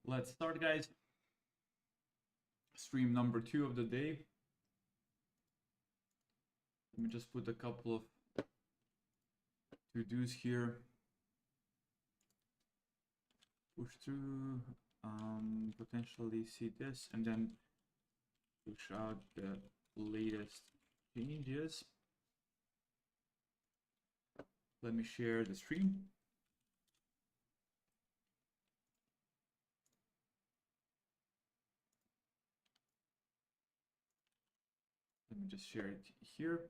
Let's start, guys. Stream number 2 of the day. Let me just put a couple of to-dos here. Push through, potentially see this, and then push out the latest changes. Let me share the stream. Let me just share it here.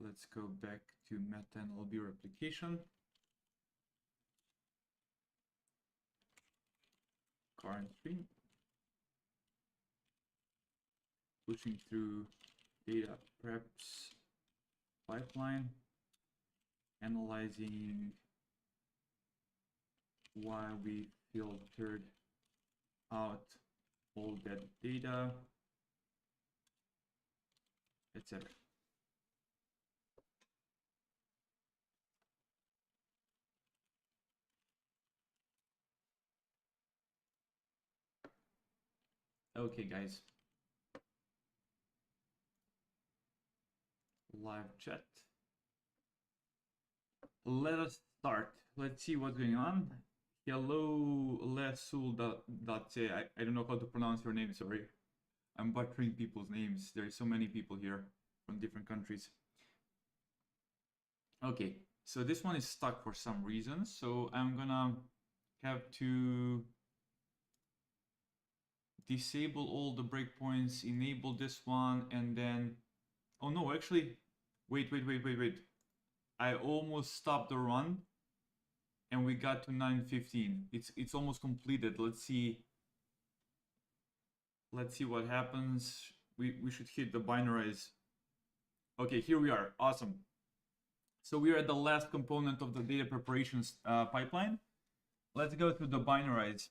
Let's go back to Meta NLLB replication. Current stream. Pushing through data preps pipeline. Analyzing why we filtered out all that data, etc. Okay, guys. Live chat. Let us start. Let's see what's going on. Hello, lesul.c. I don't know how to pronounce your name, sorry. I'm butchering people's names. There are so many people here from different countries. Okay, so this one is stuck for some reason, so I'm gonna have to disable all the breakpoints, enable this one, and then... Oh no, actually, wait. I almost stopped the run, and we got to 9:15. It's almost completed. Let's see what happens. We should hit the binarize. Okay, here we are. Awesome. So we are at the last component of the data preparations pipeline. Let's go through the binarize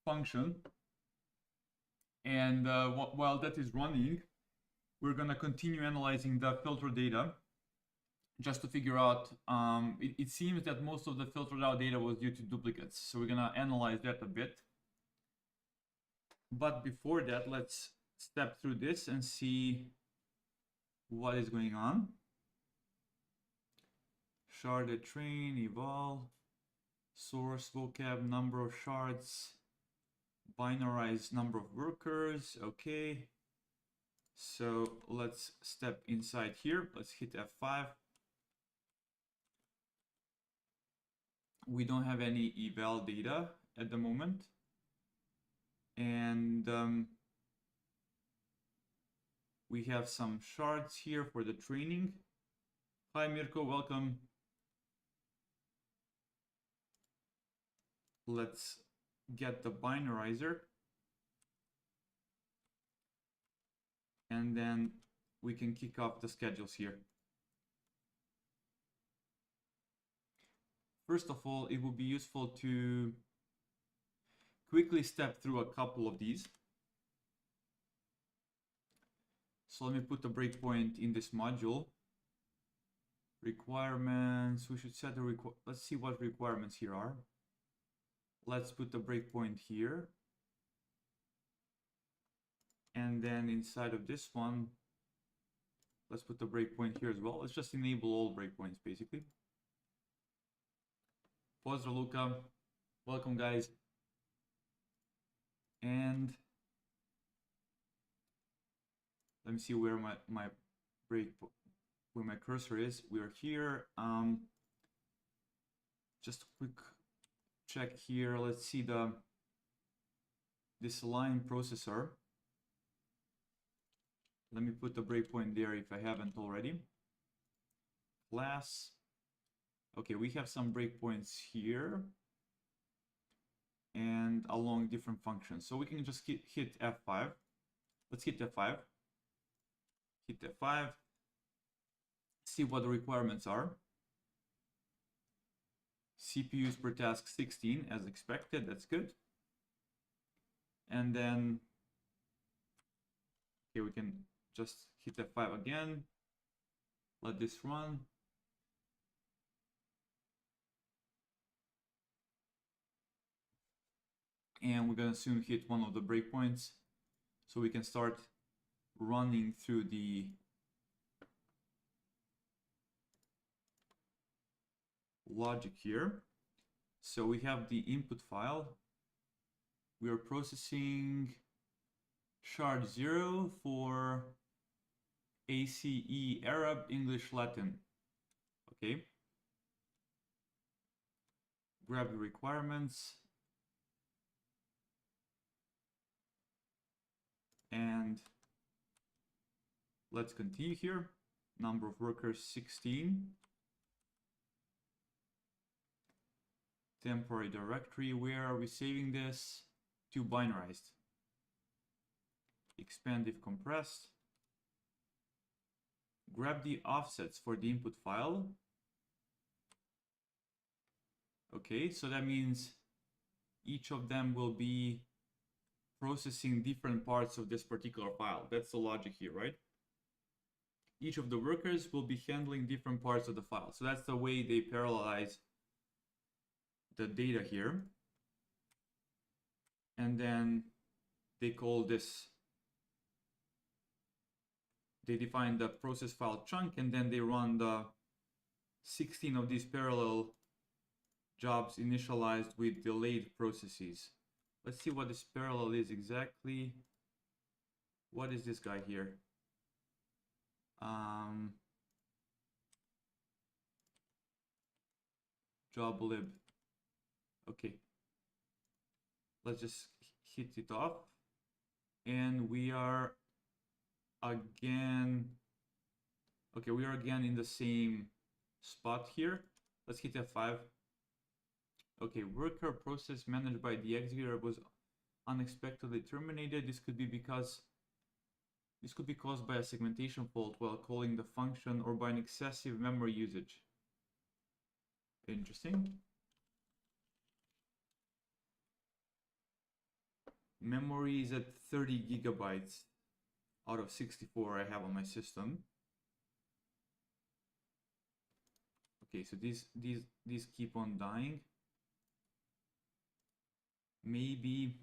function. And while that is running, we're gonna continue analyzing the filter data just to figure out, it seems that most of the filtered out data was due to duplicates. So we're gonna analyze that a bit. But before that, let's step through this and see what is going on. Sharded train, eval, source, vocab, number of shards, binarize number of workers. Okay. So let's step inside here. Let's hit F5. We don't have any eval data at the moment. And we have some shards here for the training. Hi Mirko, welcome. Let's get the binarizer. And then we can kick off the schedules here. First of all, it would be useful to quickly step through a couple of these. So let me put a breakpoint in this module. Requirements, we should set the let's see what requirements here are. Let's put the breakpoint here. And then inside of this one, let's put the breakpoint here as well. Let's just enable all breakpoints basically. Pozdrav Luka, welcome guys. And let me see where my cursor is. We are here. Just a quick check here. Let's see this line processor. Let me put the breakpoint there if I haven't already. Class. Okay, we have some breakpoints here and along different functions. So we can just hit F5. Let's hit F5. Hit F5. See what the requirements are. CPUs per task 16 as expected. That's good. And then, okay, we can just hit F5 again. Let this run. And we're gonna soon hit one of the breakpoints, so we can start running through the logic here. So we have the input file. We are processing chart 0 for ACE, Arab, English, Latin. Okay. Grab the requirements. And let's continue here. Number of workers 16. Temporary directory, where are we saving this? To binarized. Expand if compressed. Grab the offsets for the input file. Okay, so that means each of them will be processing different parts of this particular file. That's the logic here, right? Each of the workers will be handling different parts of the file. So that's the way they parallelize the data here. And then they call this, they define the process file chunk, and then they run the 16 of these parallel jobs initialized with delayed processes. Let's see what this parallel is exactly. What is this guy here? Job lib. Okay. Let's just hit it off. And we are again, okay, we are again in the same spot here. Let's hit F5. Okay, worker process managed by the executor was unexpectedly terminated. This could be caused by a segmentation fault while calling the function, or by an excessive memory usage. Interesting. Memory is at 30 gigabytes out of 64 I have on my system. Okay, so these keep on dying. Maybe,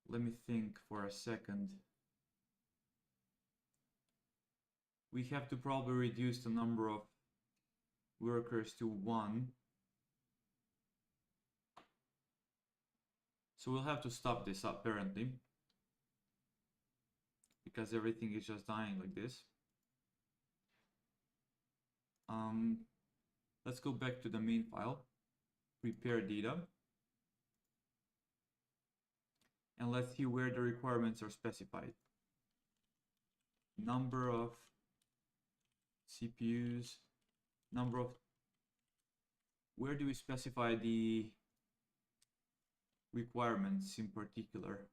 let me think for a second. We have to probably reduce the number of workers to 1. So we'll have to stop this apparently, because everything is just dying like this. Let's go back to the main file, prepare data, and let's see where the requirements are specified. Number of CPUs, number of, where do we specify the requirements in particular?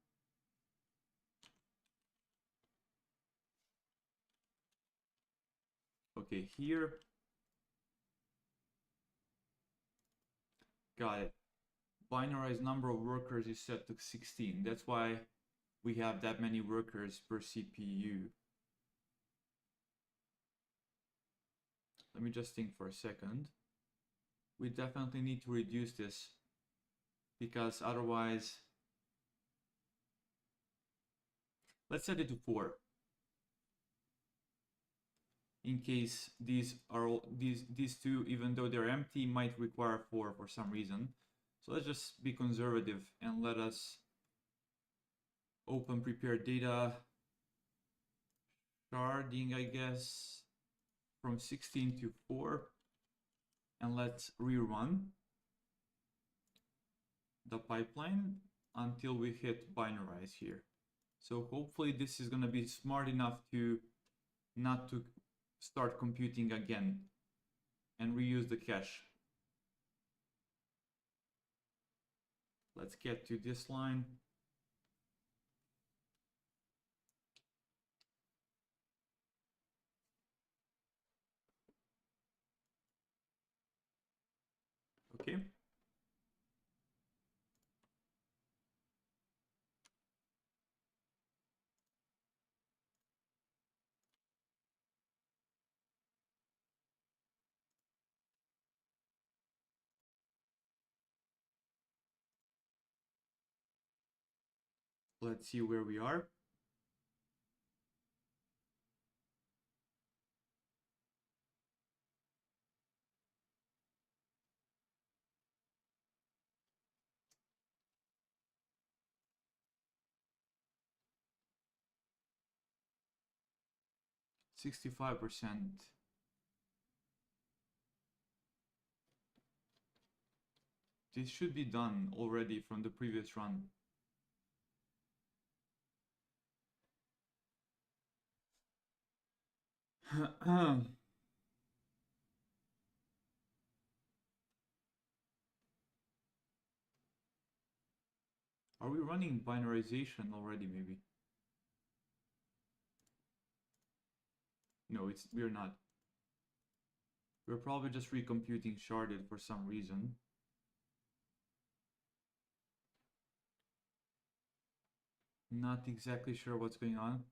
Okay, here. Got it. Binarized number of workers is set to 16. That's why we have that many workers per CPU. Let me just think for a second. We definitely need to reduce this, because otherwise, let's set it to 4. In case these two, even though they're empty, might require 4 for some reason. So let's just be conservative and let us open prepare data, sharding, I guess, from 16 to 4, and let's rerun the pipeline until we hit binarize here. So hopefully this is going to be smart enough to not to start computing again and reuse the cache. Let's get to this line. Okay. Let's see where we are. %65%. This should be done already from the previous run. Are we running binarization already, maybe? No, we're not. We're probably just recomputing sharded for some reason. Not exactly sure what's going on.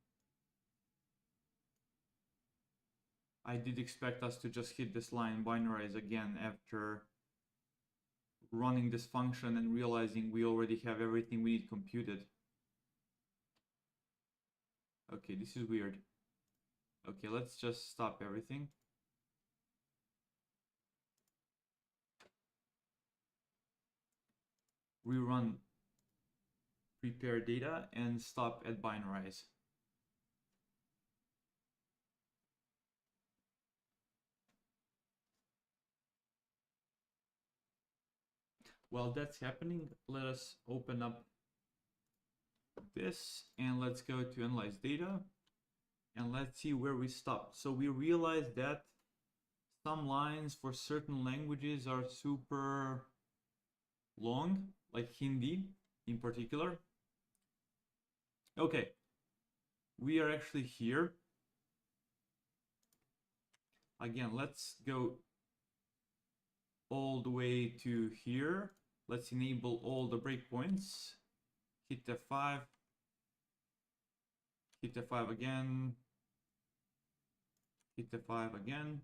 I did expect us to just hit this line binarize again after running this function and realizing we already have everything we need computed. Okay, this is weird. Okay, let's just stop everything. Rerun prepare data and stop at binarize. While that's happening, let us open up this and let's go to analyze data and let's see where we stopped. So we realized that some lines for certain languages are super long, like Hindi in particular. Okay, we are actually here. Again, let's go all the way to here. Let's enable all the breakpoints. Hit F5. Hit F5 again. Hit F5 again.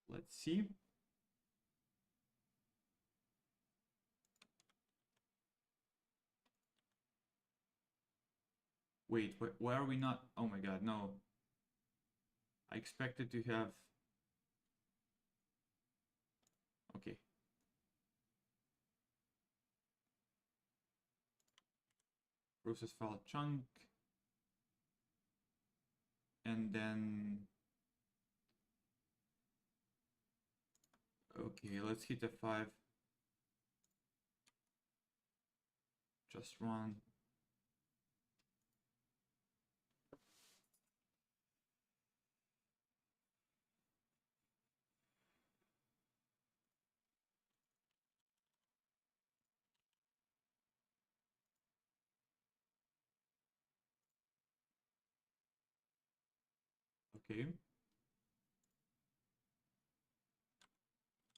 Let's see. Wait, why are we not? Oh my god, no. I expected to have... Okay. Process file chunk. And then... Okay, let's hit F5. Just run. Okay.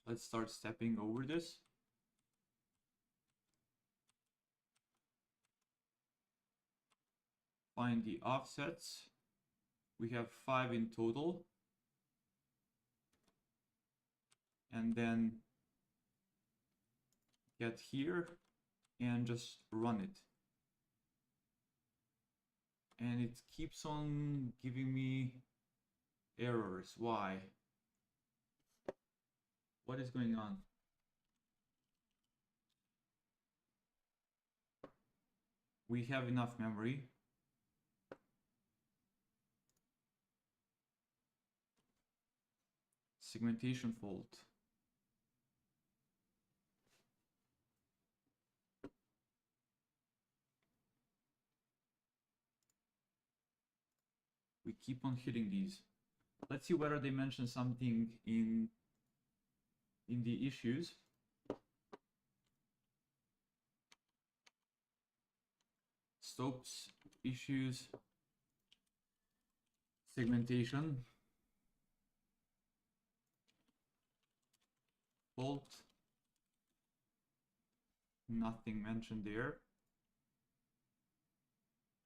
Let's start stepping over this. Find the offsets. We have 5 in total. And then get here and just run it. And it keeps on giving me errors. Why? What is going on? We have enough memory. Segmentation fault. We keep on hitting these. Let's see whether they mention something in the issues. Stopes, issues, segmentation, fault. Nothing mentioned there.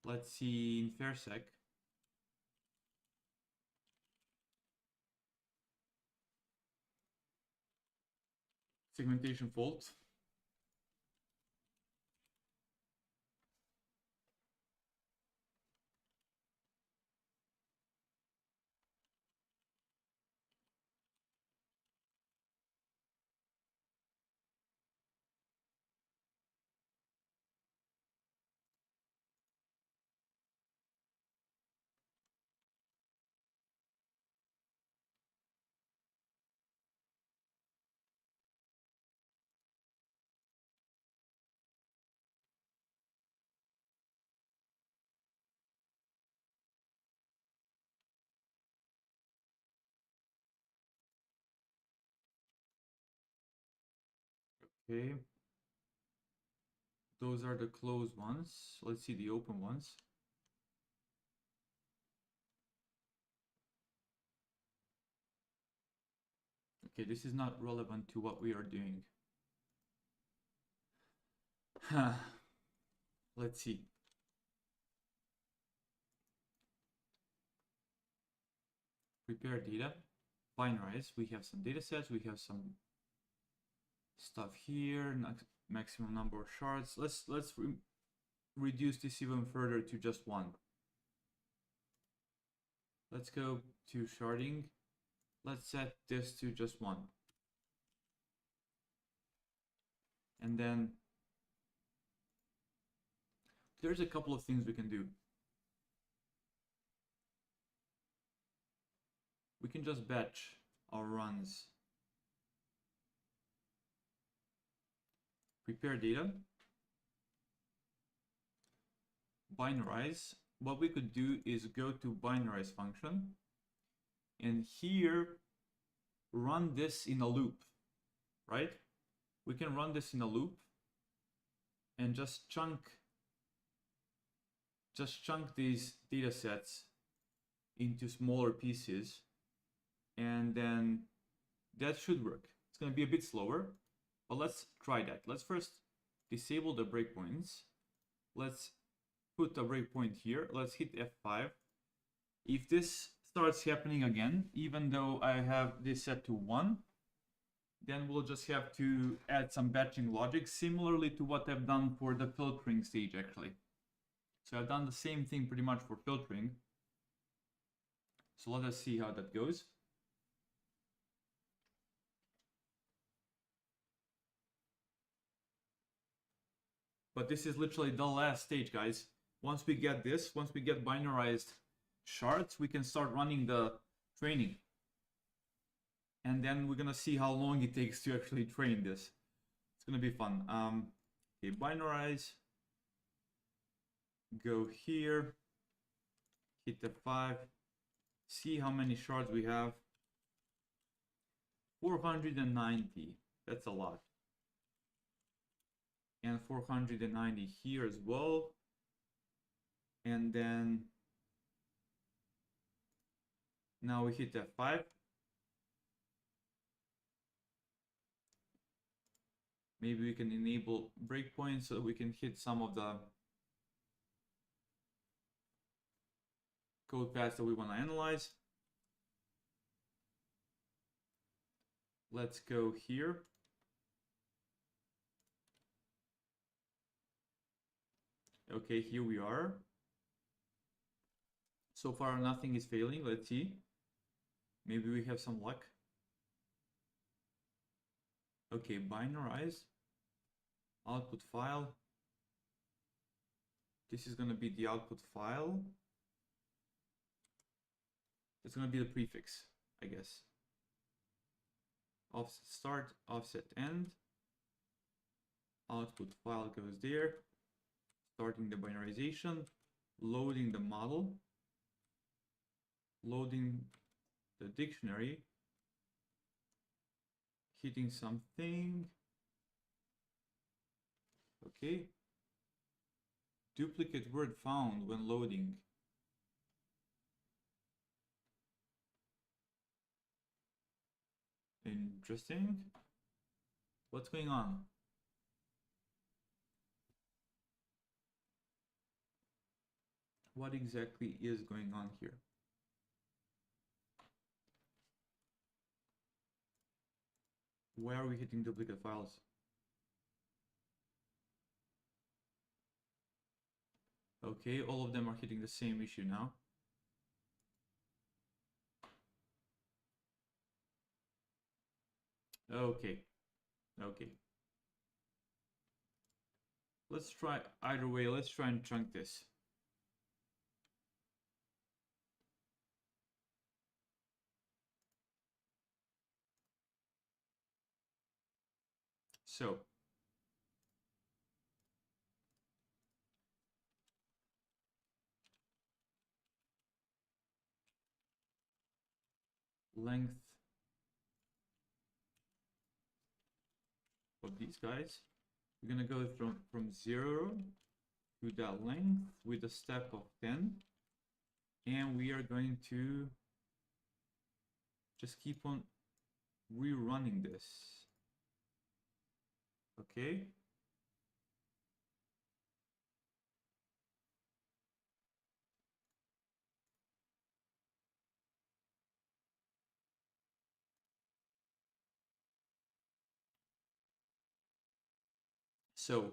Let's see in FairSec. segmentation fault. Okay. Those are the closed ones. Let's see the open ones. Okay, this is not relevant to what we are doing. Let's see. Prepare data, binarize. We have some data sets. We have some stuff here. Maximum number of shards. Let's reduce this even further to just one. Let's go to sharding. Let's set this to just one. And then there's a couple of things we can do. We can just batch our runs. Prepare data. Binarize. What we could do is go to binarize function. And here, run this in a loop, right? We can run this in a loop and just chunk these data sets into smaller pieces, and then that should work. It's going to be a bit slower, but let's try that. Let's first disable the breakpoints. Let's put a breakpoint here. Let's hit F5. If this starts happening again, even though I have this set to 1, then we'll just have to add some batching logic, similarly to what I've done for the filtering stage, actually. So I've done the same thing pretty much for filtering. So let us see how that goes. But this is literally the last stage, guys. Once we get this, once we get binarized shards, we can start running the training. And then we're gonna see how long it takes to actually train this. It's gonna be fun. Okay, binarize. Go here. Hit F5. See how many shards we have. 490. That's a lot. And 490 here as well. And then now we hit F5. Maybe we can enable breakpoints so we can hit some of the code paths that we want to analyze. Let's go here. Okay, here we are. So far, nothing is failing. Let's see. Maybe we have some luck. Okay, binarize. Output file. This is going to be the output file. It's going to be the prefix, I guess. Offset start, offset end. Output file goes there. Starting the binarization, loading the model, loading the dictionary, hitting something. Okay. Duplicate word found when loading. Interesting. What's going on? What exactly is going on here? Why are we hitting duplicate files? Okay, all of them are hitting the same issue now. Okay, okay. Let's try, either way, let's try and chunk this. So, length of these guys, we're gonna go from 0 to that length with a step of 10, and we are going to just keep on rerunning this. Okay. So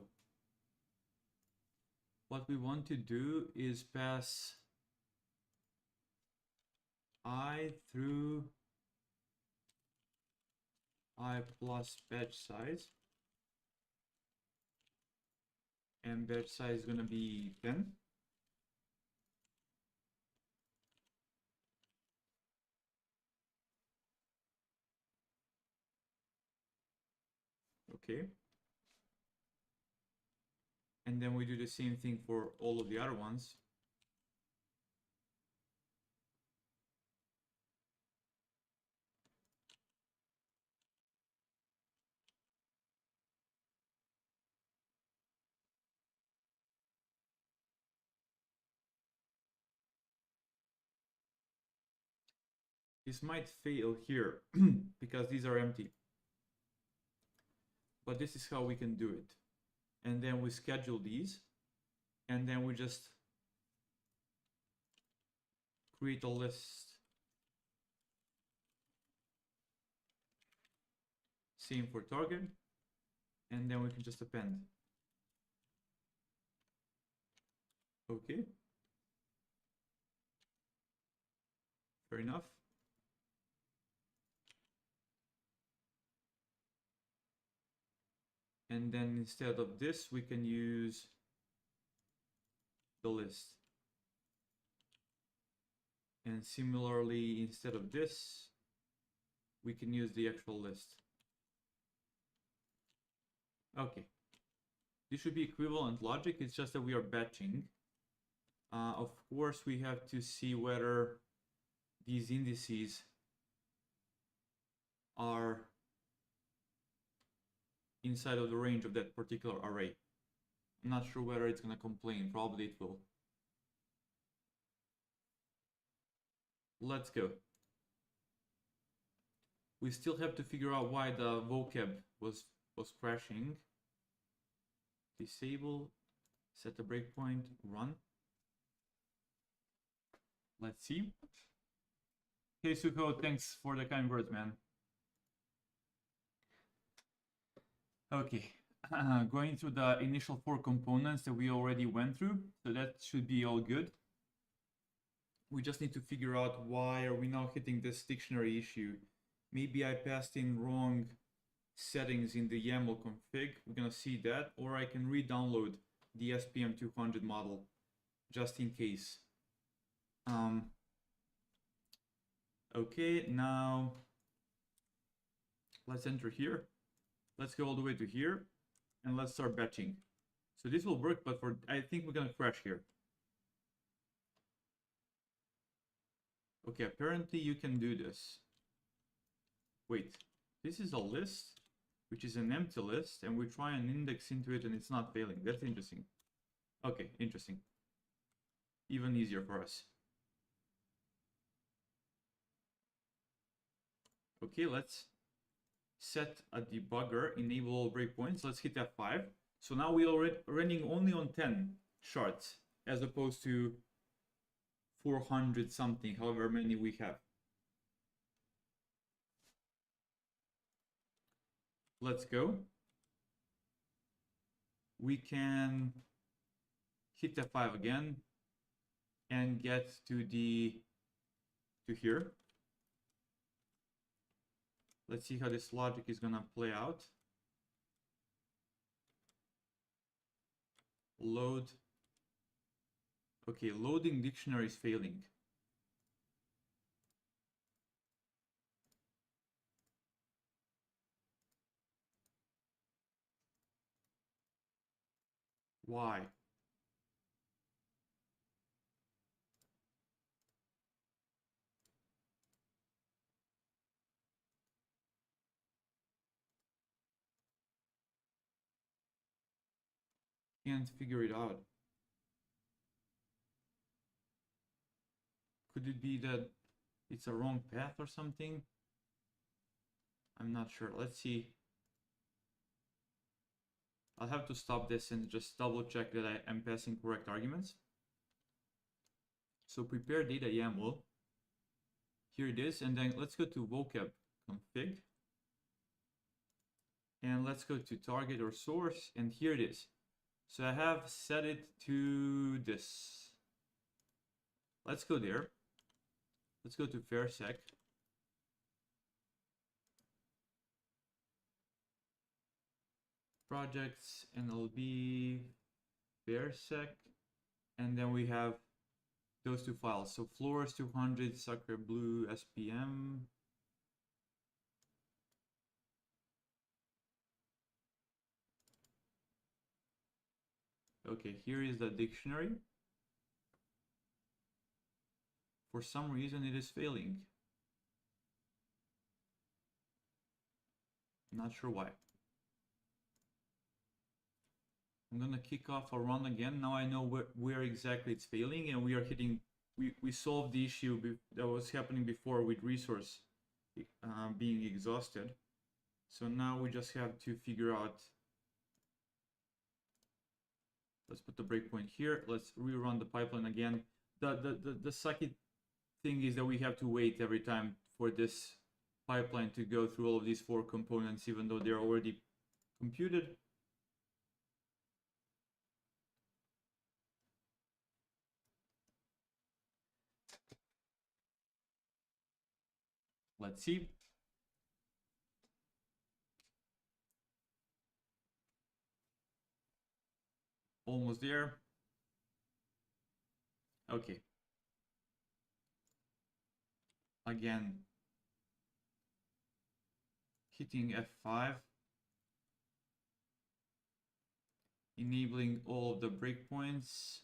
what we want to do is pass I through I plus batch size, and batch size is gonna be 10. Okay. And then we do the same thing for all of the other ones. This might fail here because these are empty. But this is how we can do it. And then we schedule these, and then we just create a list. Same for target, and then we can just append. Okay. Fair enough. And then instead of this, we can use the list. And similarly, instead of this, we can use the actual list. Okay. This should be equivalent logic. It's just that we are batching. Of course, we have to see whether these indices are inside of the range of that particular array. I'm not sure whether it's going to complain. Probably it will. Let's go. We still have to figure out why the vocab was crashing. Disable, set a breakpoint, run. Let's see. Hey Suko, thanks for the kind words, man. Okay, going through the initial 4 components that we already went through, so that should be all good. We just need to figure out why are we now hitting this dictionary issue. Maybe I passed in wrong settings in the YAML config. We're gonna see that, or I can re-download the SPM 200 model just in case. Okay, now let's enter here. Let's go all the way to here, and let's start batching. So this will work, but I think we're gonna crash here. Okay, apparently you can do this. Wait, this is a list, which is an empty list, and we try and index into it and it's not failing. That's interesting. Okay, interesting. Even easier for us. Okay, let's set a debugger, enable all breakpoints. Let's hit F5. So now we are running only on 10 shards as opposed to 400 something, however many we have. let's go. We can hit F5 again and get to here. Let's see how this logic is gonna play out. Load. Okay, loading dictionary is failing. Why? Can't figure it out. Could it be that it's a wrong path or something? I'm not sure. Let's see. I'll have to stop this and just double check that I am passing correct arguments. So prepare data YAML. Here it is, and then let's go to vocab config. And let's go to target or source, and here it is. So I have set it to this. Let's go there. Let's go to fair.sec. Projects, NLLB, fair.sec, and then we have those two files. So Flores 200, Sucker Blue, SPM. Okay, here is the dictionary. For some reason it is failing. Not sure why. I'm gonna kick off a run again. Now I know where exactly it's failing, and we are hitting. We solved the issue that was happening before with resource being exhausted. So now we just have to figure out. Let's put the breakpoint here. Let's rerun the pipeline again. The sucky thing is that we have to wait every time for this pipeline to go through all of these 4 components, even though they're already computed. Let's see. Almost there. Okay. Again, hitting F5, enabling all of the breakpoints,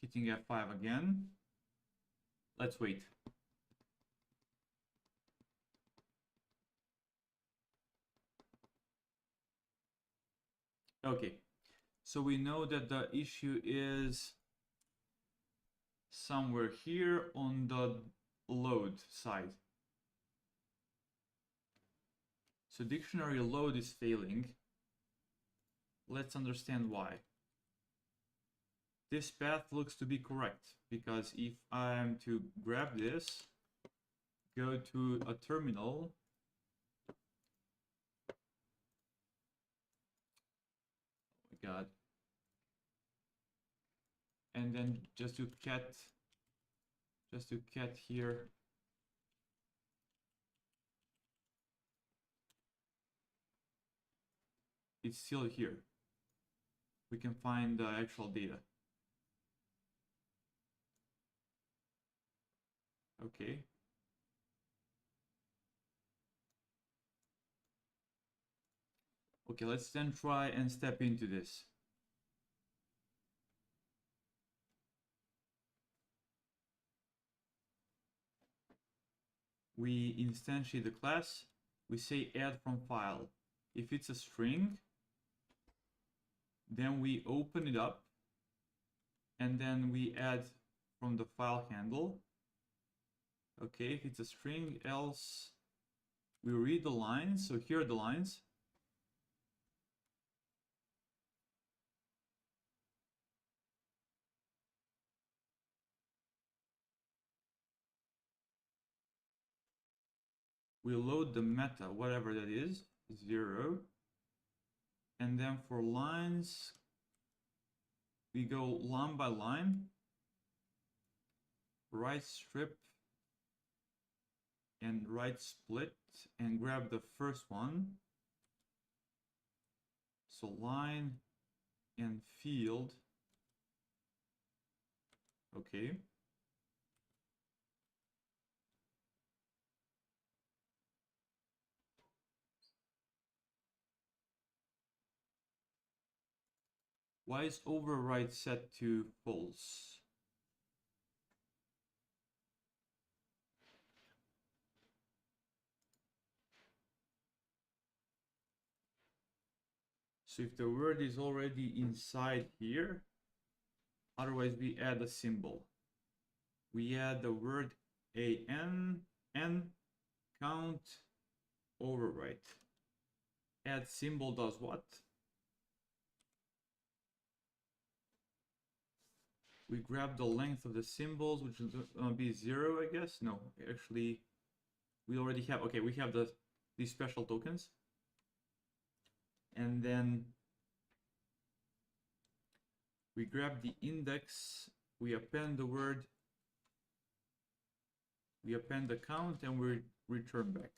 hitting F5 again. Let's wait. Okay, so we know that the issue is somewhere here on the load side. So dictionary load is failing. Let's understand why. This path looks to be correct, because if I am to grab this, go to a terminal, oh my god, and then just to cat here, it's still here. We can find the actual data. Okay. Okay, let's then try and step into this. We instantiate the class, we say add from file. If it's a string, then we open it up, and then we add from the file handle. Okay, if it's a string, else we read the lines. So here are the lines. We load the meta, whatever that is. 0. And then for lines, we go line by line, right strip and right split, and grab the first one. So line and field. Okay. Why is override set to false? So if the word is already inside here, otherwise we add a symbol. We add the word n count override. Add symbol does what? We grab the length of the symbols, which is going to be 0, I guess. No, actually, we already have. Okay, we have these special tokens, and then we grab the index. We append the word. We append the count, and we return back.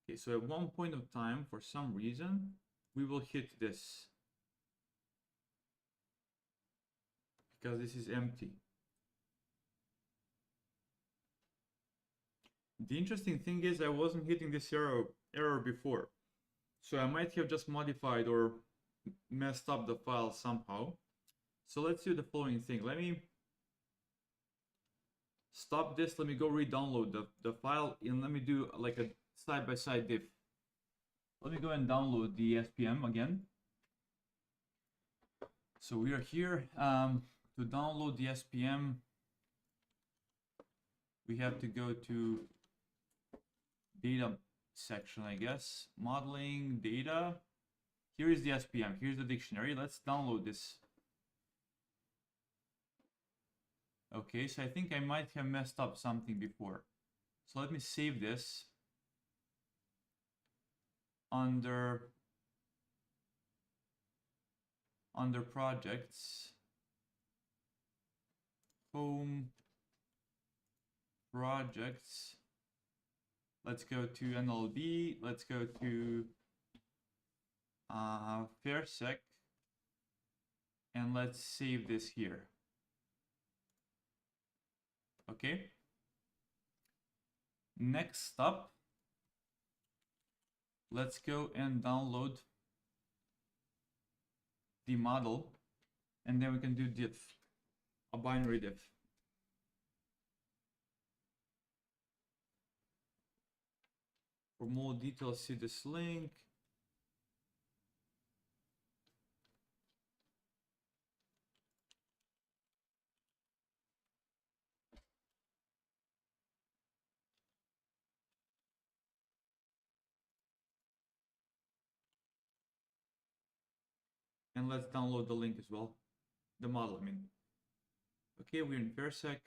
Okay, so at one point of time, for some reason, we will hit this, because this is empty. The interesting thing is I wasn't hitting this error before. So I might have just modified or messed up the file somehow. So let's do the following thing. Let me stop this. Let me go re-download the file, and let me do like a side-by-side diff. Let me go and download the SPM again. So we are here. To download the SPM, we have to go to data section, I guess. Modeling, data. Here is the SPM. Here's the dictionary. Let's download this. Okay, so I think I might have messed up something before. So let me save this under projects, home, projects. Let's go to NLLB. Let's go to FairSec, and let's save this here. Okay. Next up, let's go and download the model, and then we can do diff, a binary diff. For more details, see this link. And let's download the link as well. The model, I mean. Okay, we're in FairSec.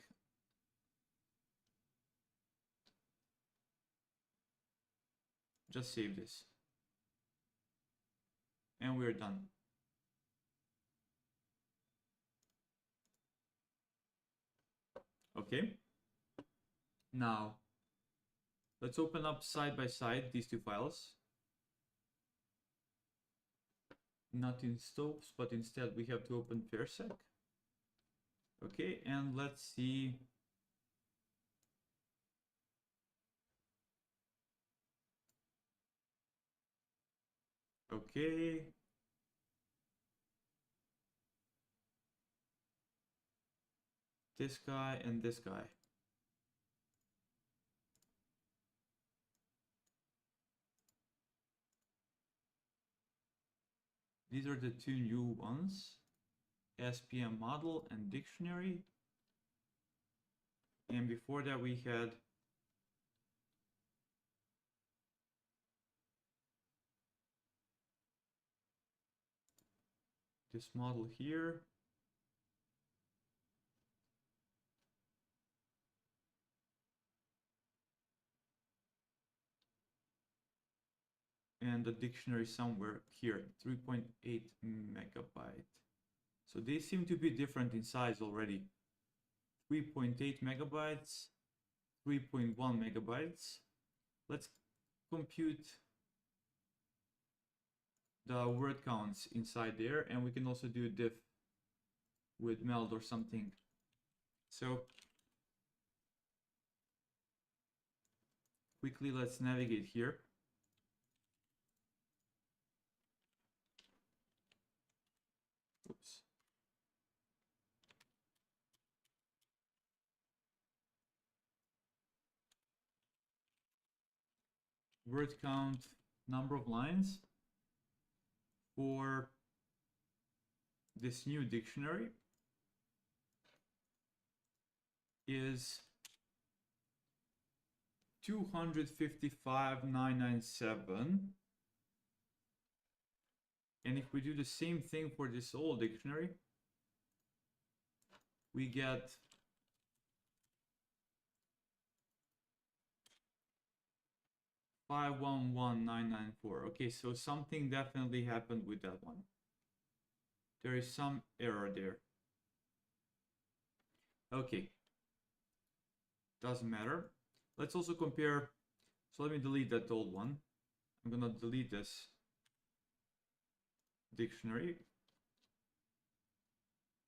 Just save this. And we're done. Okay. Now, let's open up side by side these two files. Not in Stopes, but instead we have to open FairSec. Okay, and let's see. Okay. This guy and this guy. These are the two new ones, SPM model and dictionary. And before that we had this model here. and the dictionary somewhere here, 3.8 megabyte. So they seem to be different in size already. 3.8 megabytes, 3.1 megabytes. Let's compute the word counts inside there, and we can also do diff with meld or something. So quickly let's navigate here. Oops. Word count, number of lines for this new dictionary is 255,997. And if we do the same thing for this old dictionary, we get 511,994. Okay, so something definitely happened with that one. There is some error there. Okay, doesn't matter. Let's also compare. So let me delete that old one. I'm gonna delete this dictionary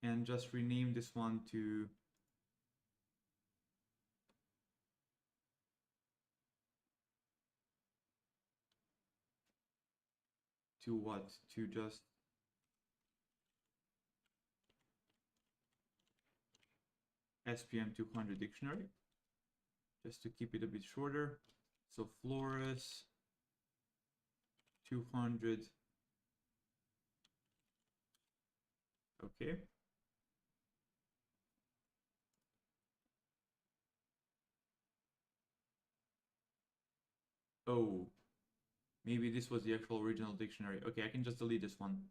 and just rename this one to what? To just SPM 200 dictionary, just to keep it a bit shorter. So Flores 200. Okay. Oh, maybe this was the actual original dictionary. Okay, I can just delete this one.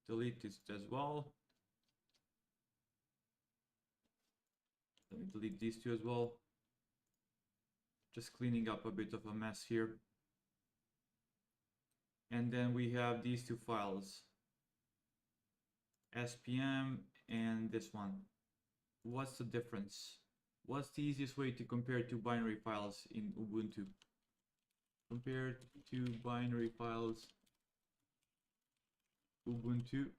Delete this as well. Let me delete these two as well. Just cleaning up a bit of a mess here. And then we have these two files, SPM and this one. What's the difference? What's the easiest way to compare two binary files in Ubuntu? Compare two binary files, Ubuntu.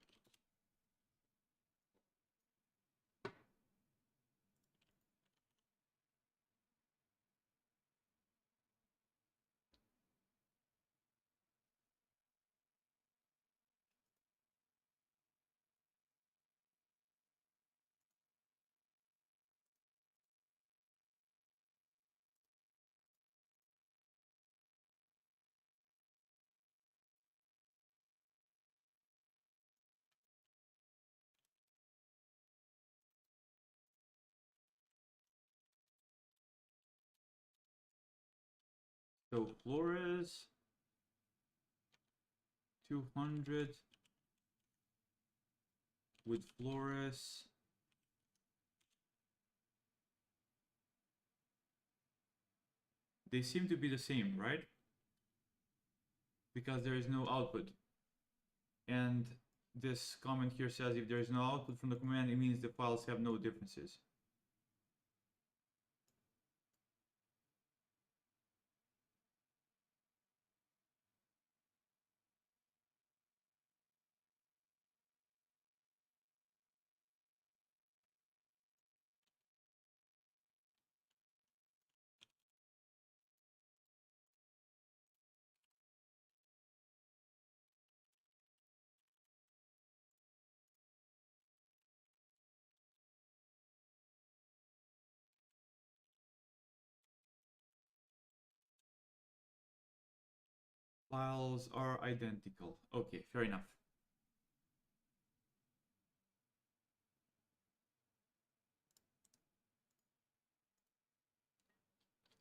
So Flores 200 with Flores they seem to be the same, right? Because there is no output. And this comment here says if there is no output from the command, it means the files have no differences. Files are identical. Okay, fair enough.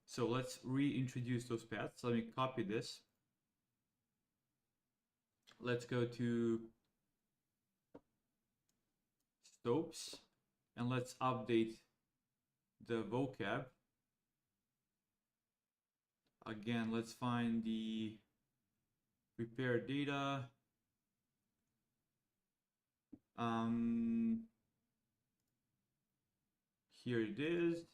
So let's reintroduce those paths. Let me copy this. Let's go to Stopes and let's update the vocab. Again, let's find the prepare data. Here it is.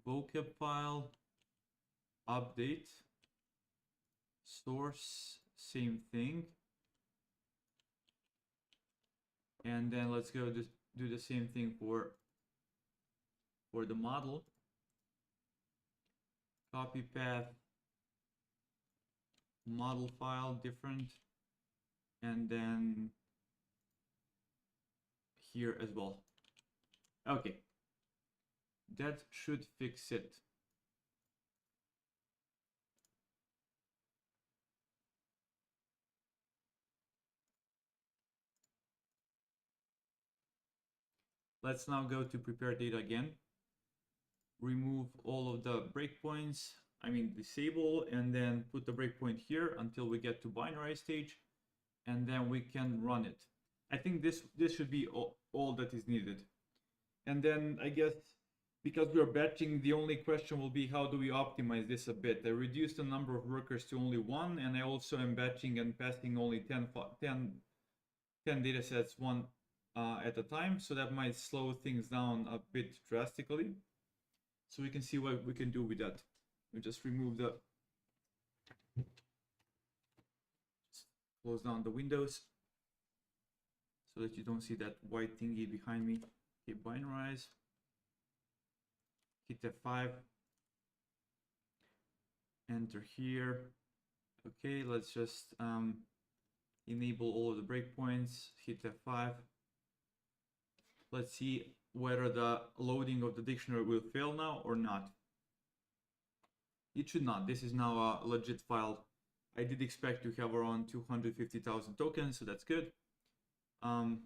Vocab file, update, source, same thing. And then let's go do the same thing for the model. Copy path, model file, different, and then here as well. Okay, that should fix it. Let's now go to prepare data again. Remove all of the breakpoints, disable, and then put the breakpoint here until we get to binary stage, and then we can run it. I think this should be all that is needed. And then I guess because we are batching, the only question will be how do we optimize this a bit. I reduced the number of workers to only 1, and I also am batching and passing only 10 data sets one at a time, so that might slow things down a bit drastically. So we can see what we can do with that. We just remove the, just close down the windows so that you don't see that white thingy behind me. Okay, binarize, hit F5, enter here. Okay, let's just enable all of the breakpoints, hit F5. Let's see whether the loading of the dictionary will fail now or not. It should not. This is now a legit file. I did expect to have around 250,000 tokens, so that's good. Again,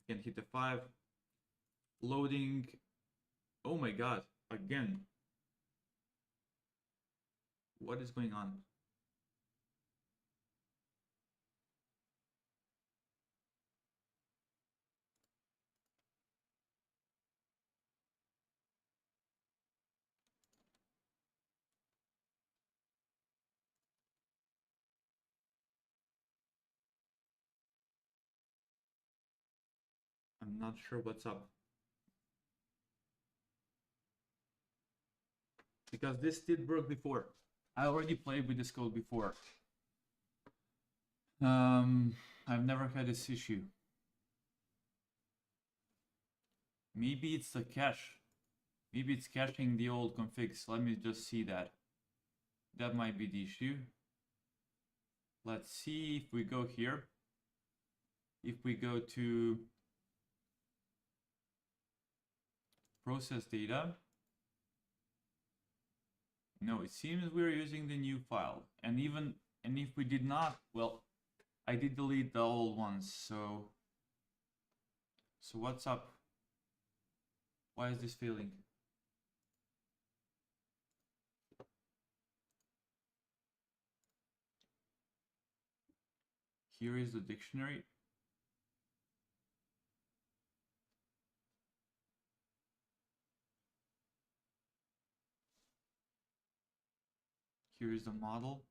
hit F5. Loading. Oh my god, again. What is going on? I'm not sure what's up. Because this did work before. I already played with this code before. I've never had this issue. Maybe it's the cache. Maybe it's caching the old configs. Let me just see that. That might be the issue. Let's see if we go here. If we go to process data. No, it seems we're using the new file. And if we did not, well, I did delete the old ones, so what's up? Why is this failing? Here is the dictionary. Here is the model.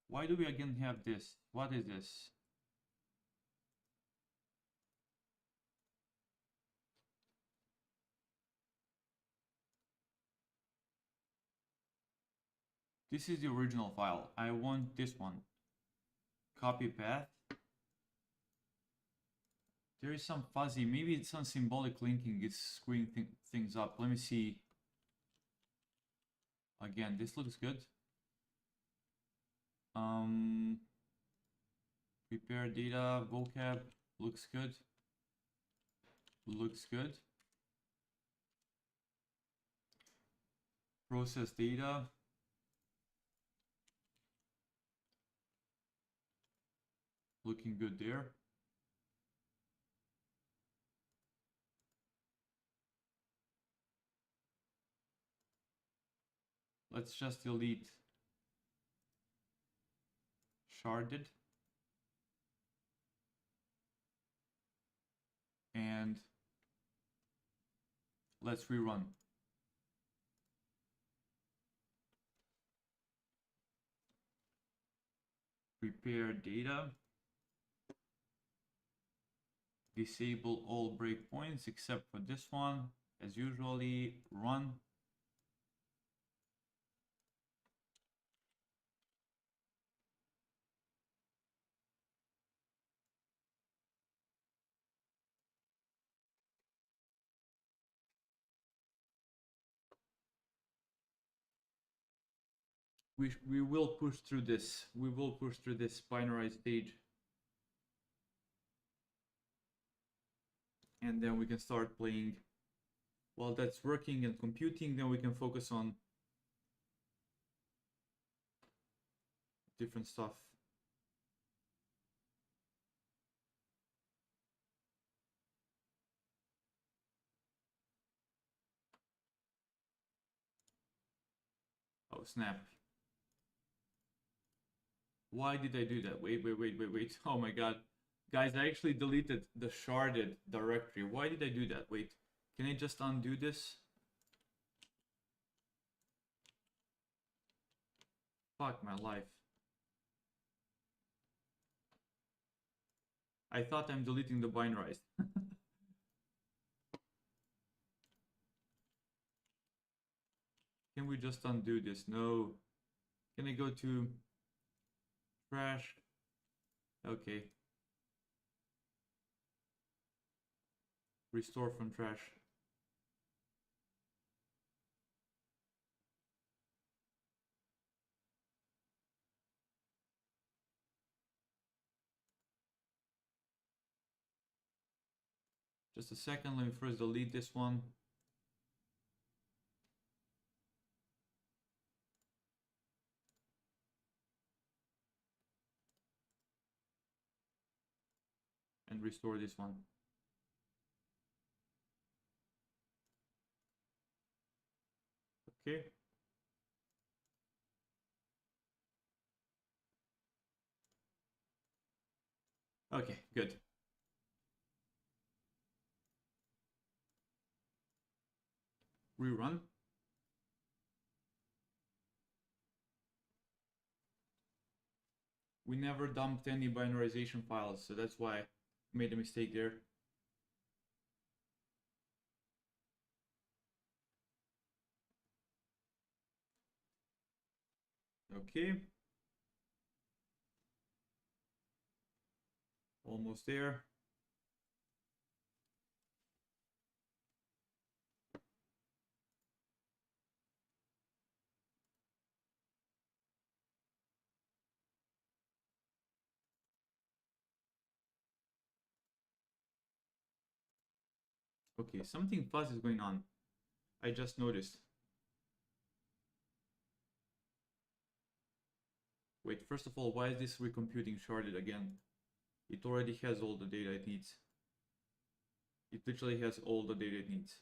Why do we again have this? What is this? This is the original file. I want this one. Copy path. There is some fuzzy, maybe it's some symbolic linking, it's screwing things up. Let me see. Again, this looks good. Prepare data, vocab, looks good. Looks good. Process data. Looking good there. Let's just delete sharded. And let's rerun. prepare data. Disable all breakpoints except for this one. As usually, run. We will push through this. We will push through this binary stage. And then we can start playing. While that's working and computing, then we can focus on different stuff. Oh, snap. Why did I do that? Wait. Oh my god. Guys, I actually deleted the sharded directory. Why did I do that? Wait, can I just undo this? Fuck my life. I thought I'm deleting the binarized. Can we just undo this? No. Can I go to trash? Okay. Restore from trash. Just a second, let me first delete this one. And restore this one. Okay. Okay, good. Rerun. We never dumped any binarization files, so that's why I made a mistake there. Okay. Almost there. Okay, something fuzzy is going on. I just noticed. Wait, first of all, why is this recomputing sharded again? It already has all the data it needs. It literally has all the data it needs.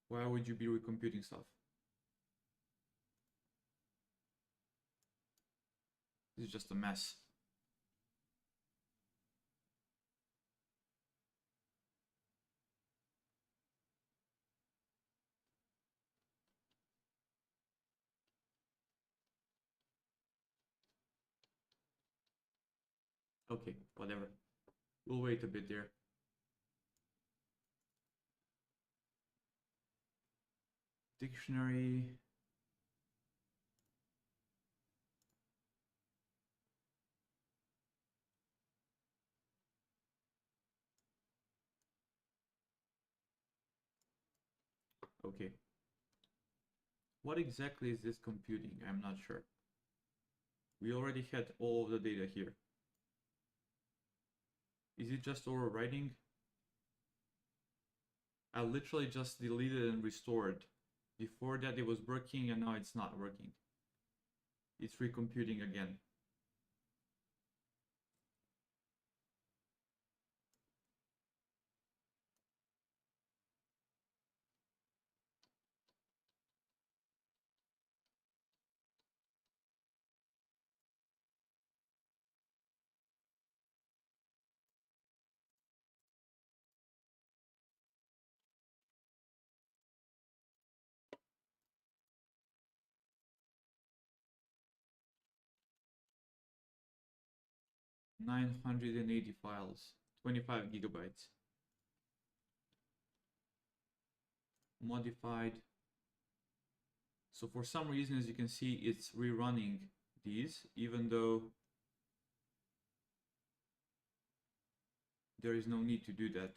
Why would you be recomputing stuff? This is just a mess. Okay, whatever. We'll wait a bit there. Dictionary. Okay. What exactly is this computing? I'm not sure. We already had all of the data here. Is it just overwriting? I literally just deleted and restored. Before that it was working and now it's not working. It's recomputing again. 980 files, 25 gigabytes. Modified. So for some reason, as you can see, it's rerunning these, even though there is no need to do that.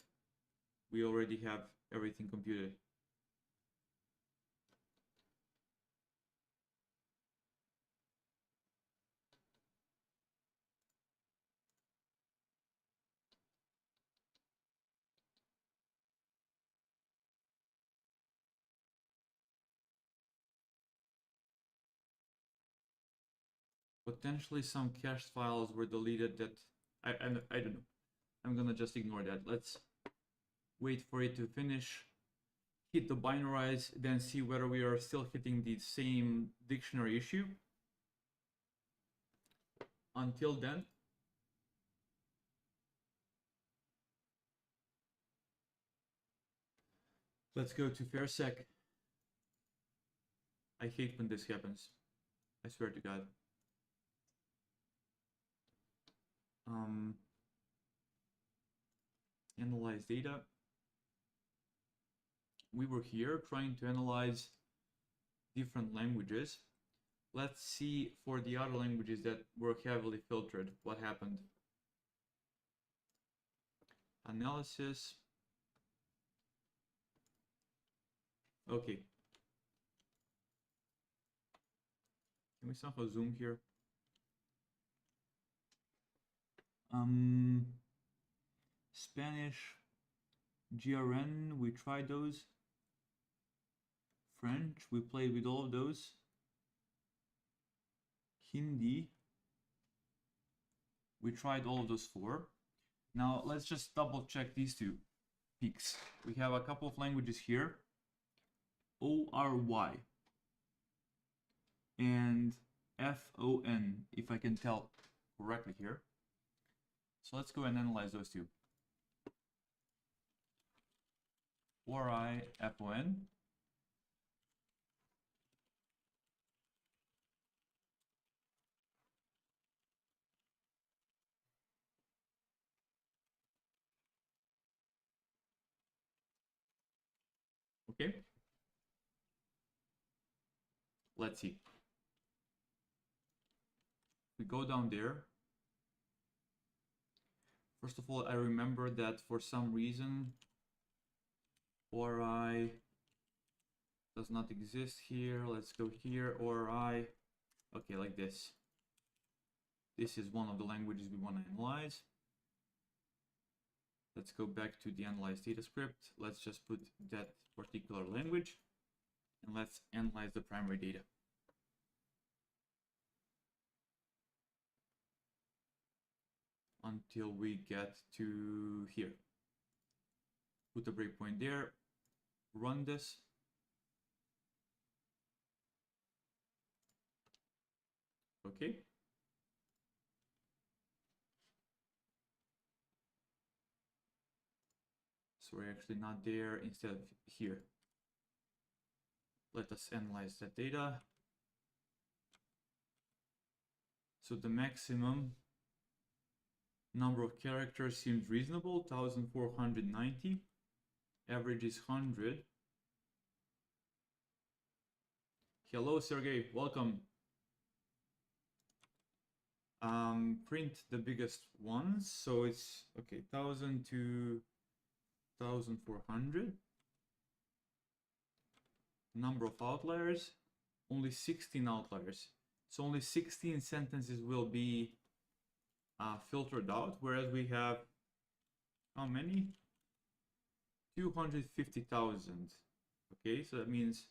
We already have everything computed. Potentially some cached files were deleted that I don't know. I'm gonna just ignore that. Let's wait for it to finish, hit the binarize, then see whether we are still hitting the same dictionary issue. Until then, let's go to fairsec. I hate when this happens. I swear to God. Analyze data. We were here trying to analyze different languages. Let's see for the other languages that were heavily filtered, what happened. Analysis. Okay. Can we somehow zoom here? Spanish, GRN, we tried those. French, we played with all of those. Hindi, we tried all of those 4. Now let's just double check these 2 peaks. We have a couple of languages here. ORY and FON, if I can tell correctly here. So let's go and analyze those 2. ORI, FON. Okay. Let's see. We go down there. First of all, I remember that for some reason ORI does not exist here. Let's go here, ORI. Okay, like this. This is one of the languages we want to analyze. Let's go back to the analyze data script. Let's just put that particular language and let's analyze the primary data. Until we get to here. Put a breakpoint there, run this. Okay. So we're actually not there, instead of here. Let us analyze that data. So the maximum number of characters seems reasonable, 1490. Average is 100. Hello, Sergey, welcome. Print the biggest ones. So it's, okay, 1000 to 1400. Number of outliers, only 16 outliers. So only 16 sentences will be filtered out, whereas we have, how many? 250,000. Okay, so that means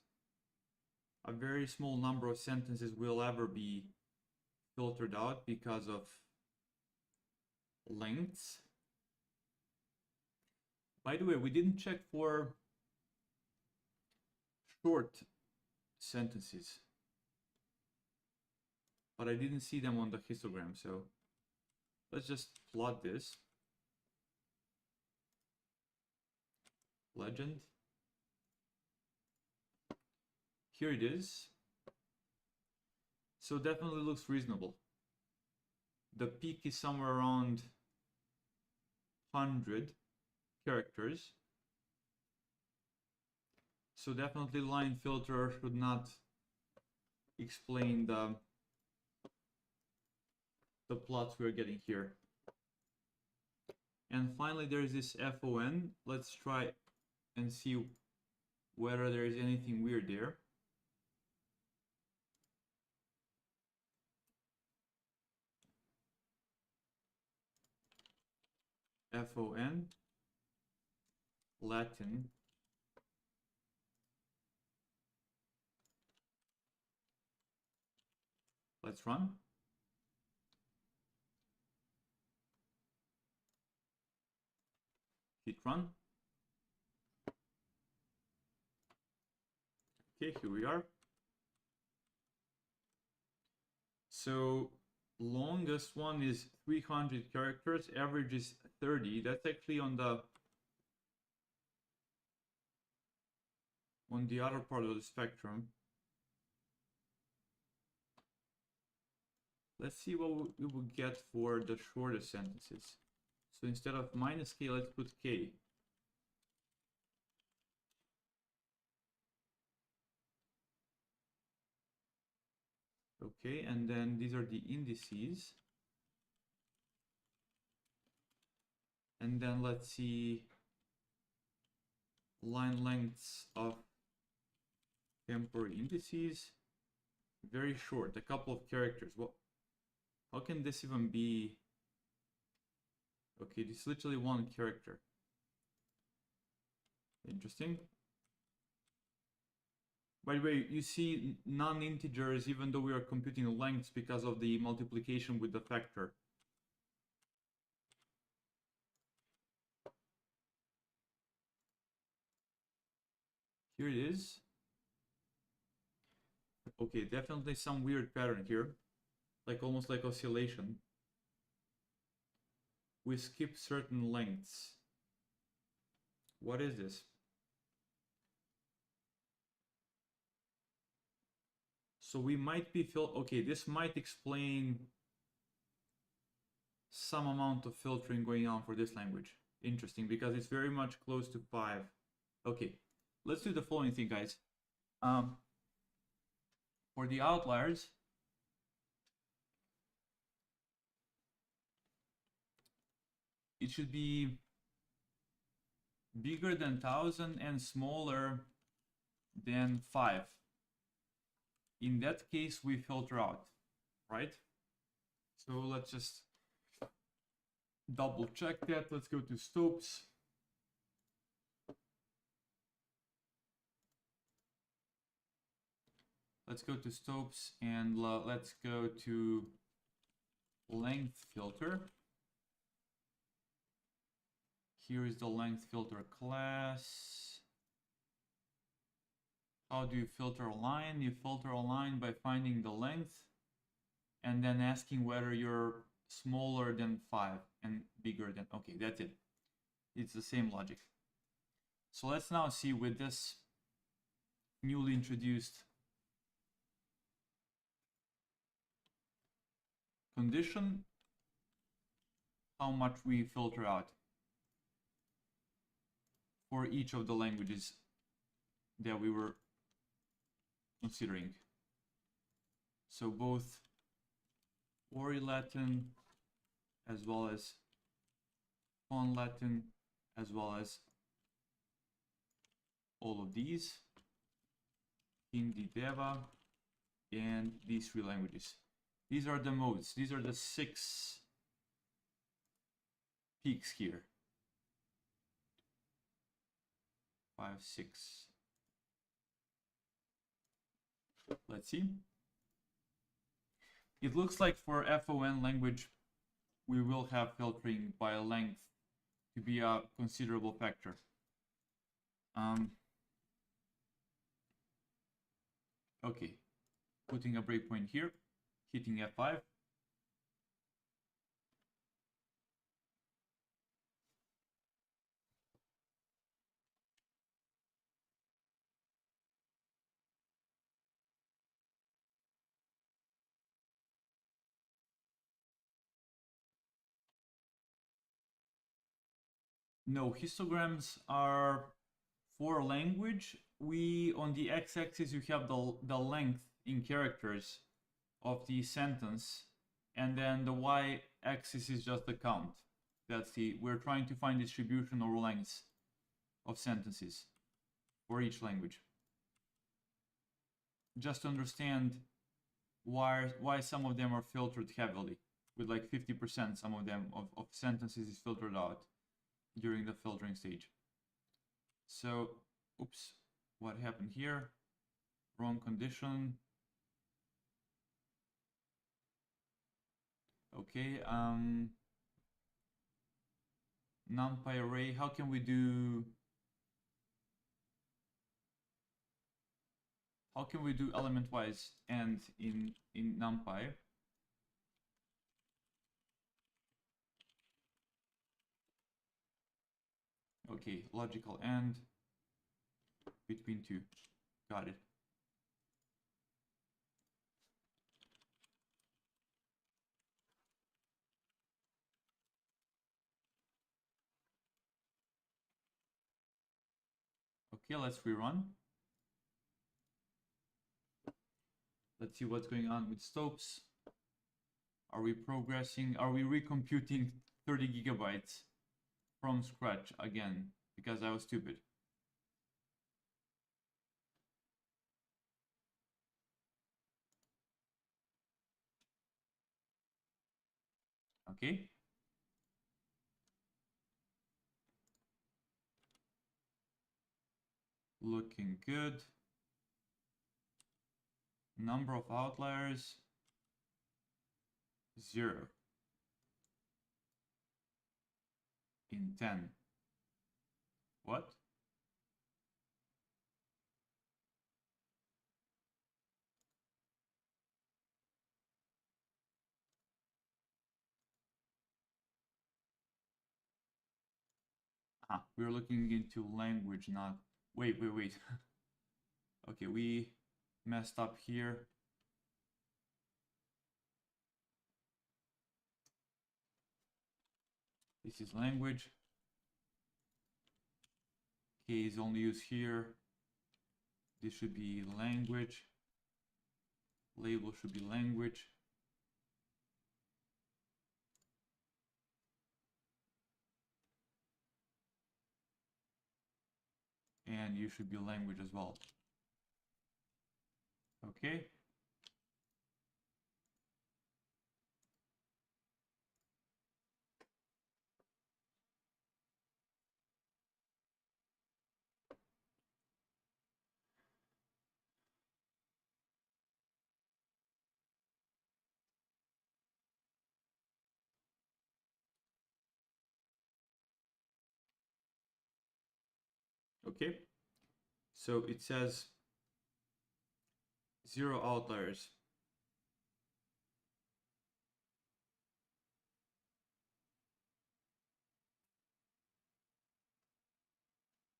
a very small number of sentences will ever be filtered out because of lengths. By the way, we didn't check for short sentences, but I didn't see them on the histogram, so let's just plot this. Legend. Here it is. So definitely looks reasonable. the peak is somewhere around 100 characters. So definitely line filter should not explain the plots we're getting here. And finally there is this FON. Let's try and see whether there is anything weird there. FON Latin. Let's run. Hit run. Okay, here we are. So longest one is 300 characters, average is 30. That's actually on the other part of the spectrum. Let's see what we will get for the shortest sentences. So instead of -k, let's put k. Okay, and then these are the indices. And then let's see line lengths of temporary indices. Very short, a couple of characters. What? How can this even be? Okay, this is literally one character. Interesting. By the way, you see non-integers even though we are computing lengths because of the multiplication with the factor. Here it is. Okay, definitely some weird pattern here, like almost like oscillation. We skip certain lengths. What is this? So we might be okay, this might explain some amount of filtering going on for this language. Interesting, because it's very much close to 5. Okay, let's do the following thing, guys. For the outliers, it should be bigger than 1000 and smaller than 5. In that case, we filter out, right? So let's just double check that. Let's go to Stopes. Let's go to Stopes and let's go to length filter. Here is the length filter class. How do you filter a line? You filter a line by finding the length and then asking whether you're smaller than 5 and bigger than, okay, that's it. It's the same logic. So let's now see with this newly introduced condition how much we filter out for each of the languages that we were considering. So both Ori Latin as well as Fon Latin as well as all of these, Hindi Deva, and these 3 languages. These are the modes. These are the 6 peaks here. 5, 6. Let's see. It looks like for FON language, we will have filtering by length to be a considerable factor. Okay, putting a breakpoint here, hitting F5. No, histograms are for language. We, on the x-axis, you have the length in characters of the sentence, and then the y-axis is just the count. That's we're trying to find distribution or lengths of sentences for each language. Just to understand why some of them are filtered heavily, with like 50% some of them of sentences is filtered out during the filtering stage. So, oops, what happened here? Wrong condition. Okay, numpy array, how can we do element-wise and in numpy? Okay, logical and between two. Got it. Okay, let's rerun. Let's see what's going on with Stopes. Are we progressing? Are we recomputing 30 gigabytes from scratch again? Because I was stupid. Okay. Looking good. Number of outliers, 0 in 10. What? We're looking into language, not... Wait. Okay, we messed up here. This is language. K is only used here. This should be language. Label should be language. And you should be language as well. Okay. Okay. So it says 0 outliers.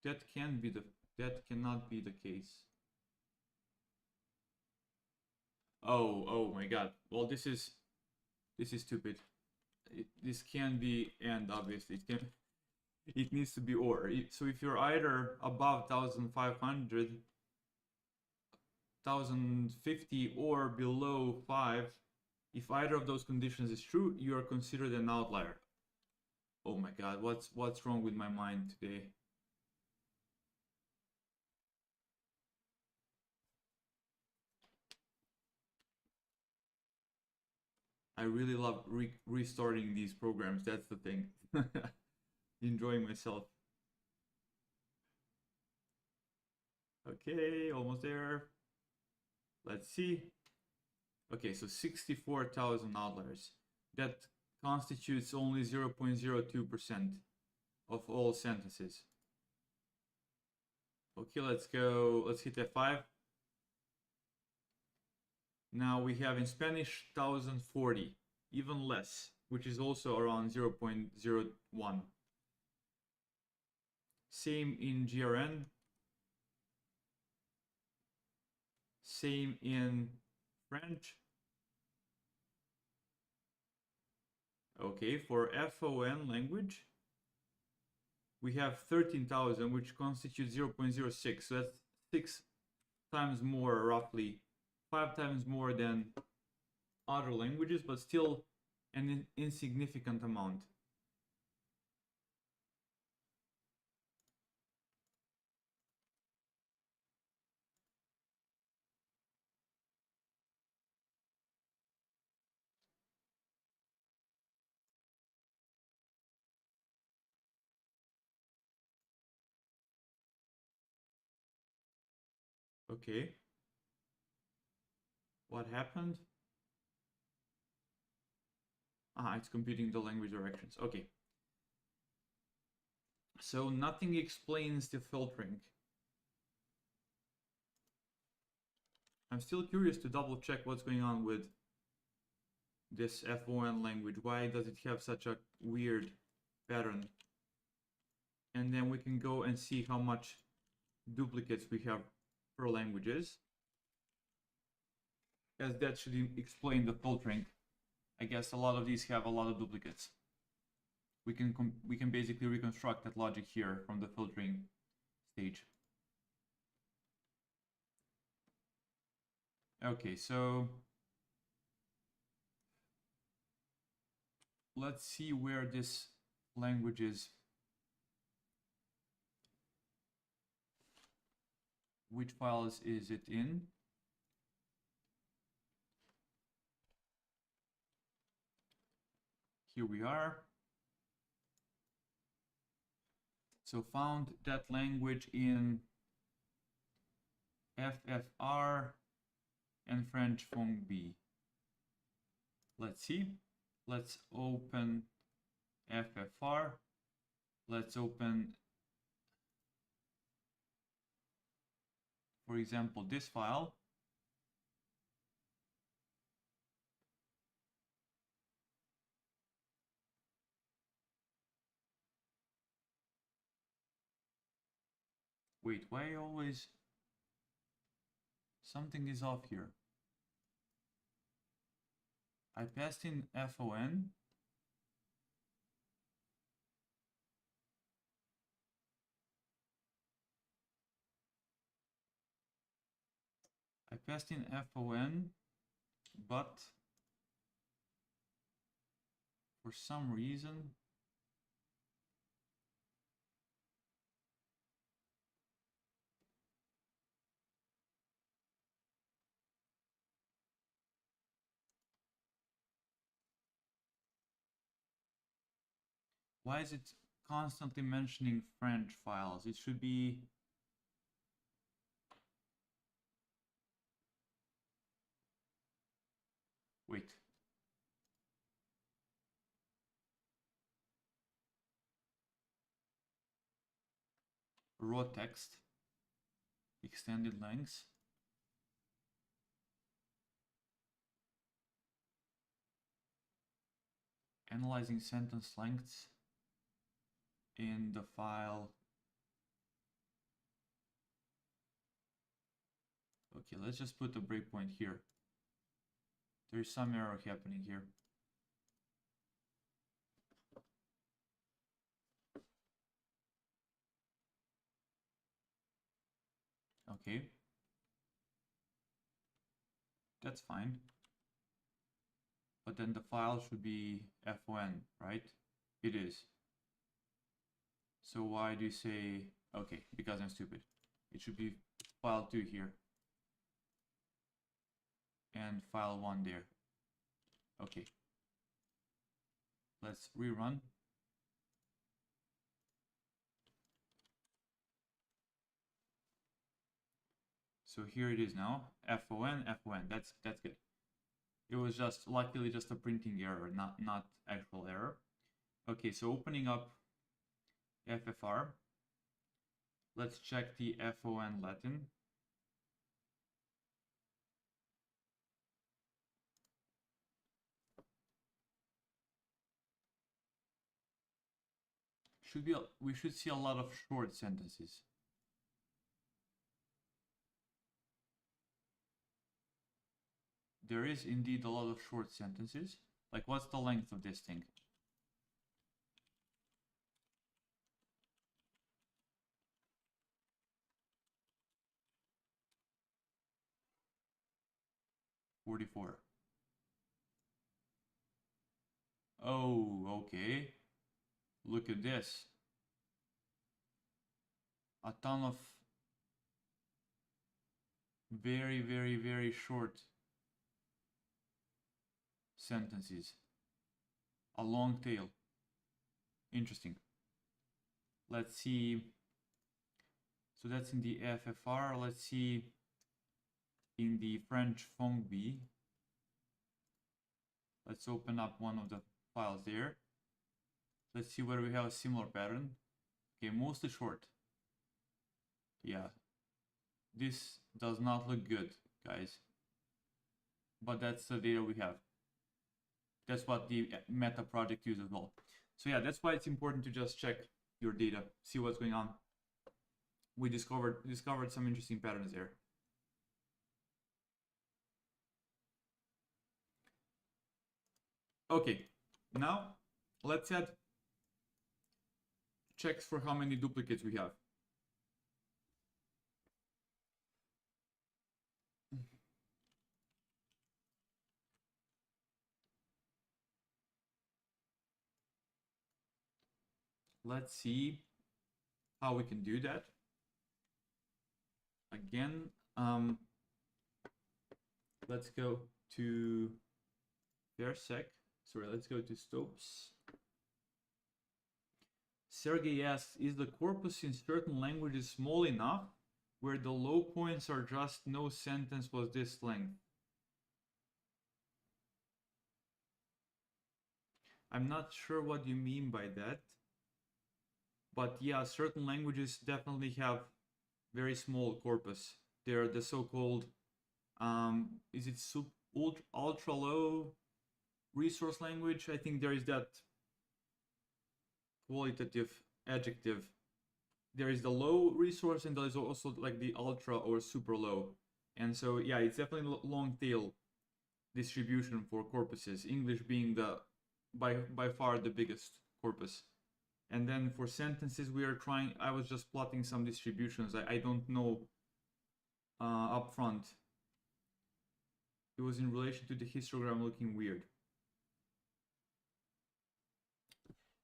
That cannot be the case. Oh my god. Well, this is stupid. This can be and, obviously it needs to be or. So if you're either above 1500, 1050 or below 5, if either of those conditions is true, you are considered an outlier. Oh my god, what's wrong with my mind today? I really love restarting these programs, that's the thing. Enjoying myself. Okay, almost there. Let's see. Okay, so 64,000 outliers. That constitutes only 0.02% of all sentences. Okay, let's go. Let's hit F5. Now we have in Spanish 1040, even less, which is also around 0.01. Same in GRN. Same in French. Okay, for FON language, we have 13,000, which constitutes 0.06. So that's 6 times more, roughly 5 times more than other languages, but still an insignificant amount. Okay. What happened? It's computing the language directions. Okay. So nothing explains the filtering. I'm still curious to double check what's going on with this FON language. Why does it have such a weird pattern? And then we can go and see how much duplicates we have per languages, as that should explain the filtering. I guess a lot of these have a lot of duplicates. We can basically reconstruct that logic here from the filtering stage. Okay, so let's see where this language is. Which files is it in? Here we are. So found that language in FFR and French Fong B. Let's see. Let's open FFR. Let's open, for example, this file. Wait, why always something is off here? I passed in FON. I passed in FON, but for some reason why is it constantly mentioning French files? It should be wait. Raw text, extended lengths. Analyzing sentence lengths in the file. Okay, let's just put a breakpoint here. There's some error happening here. Okay. That's fine. But then the file should be FON, right? It is. So why do you say, okay, because I'm stupid. It should be file 2 here. And file 1 there. Okay. Let's rerun. So here it is now. FON, FON. That's good. It was just luckily just a printing error, not actual error. Okay, so opening up FFR. Let's check the FON Latin. We should see a lot of short sentences. There is indeed a lot of short sentences. Like, what's the length of this thing? 44. Oh, okay. Look at this. A ton of very, very, very short sentences. A long tail. Interesting. Let's see. So that's in the FFR. Let's see in the French Fongbi. Let's open up one of the files there. Let's see whether we have a similar pattern. Okay, mostly short. Yeah. This does not look good, guys. But that's the data we have. That's what the Meta project uses as well. So yeah, that's why it's important to just check your data, see what's going on. We discovered some interesting patterns there. Okay, now let's add checks for how many duplicates we have. Let's see how we can do that. Again, let's go to Versec. Sorry, let's go to Stopes. Sergey asks, is the corpus in certain languages small enough where the low points are just no sentence was this length? I'm not sure what you mean by that. But yeah, certain languages definitely have very small corpus. They're the so-called, is it ultra low resource language? I think there is that qualitative adjective. There is the low resource and there's also like the ultra or super low. And so yeah, it's definitely long tail distribution for corpuses, English being the by far the biggest corpus. And then for sentences, I was just plotting some distributions. I don't know up front. It was in relation to the histogram looking weird.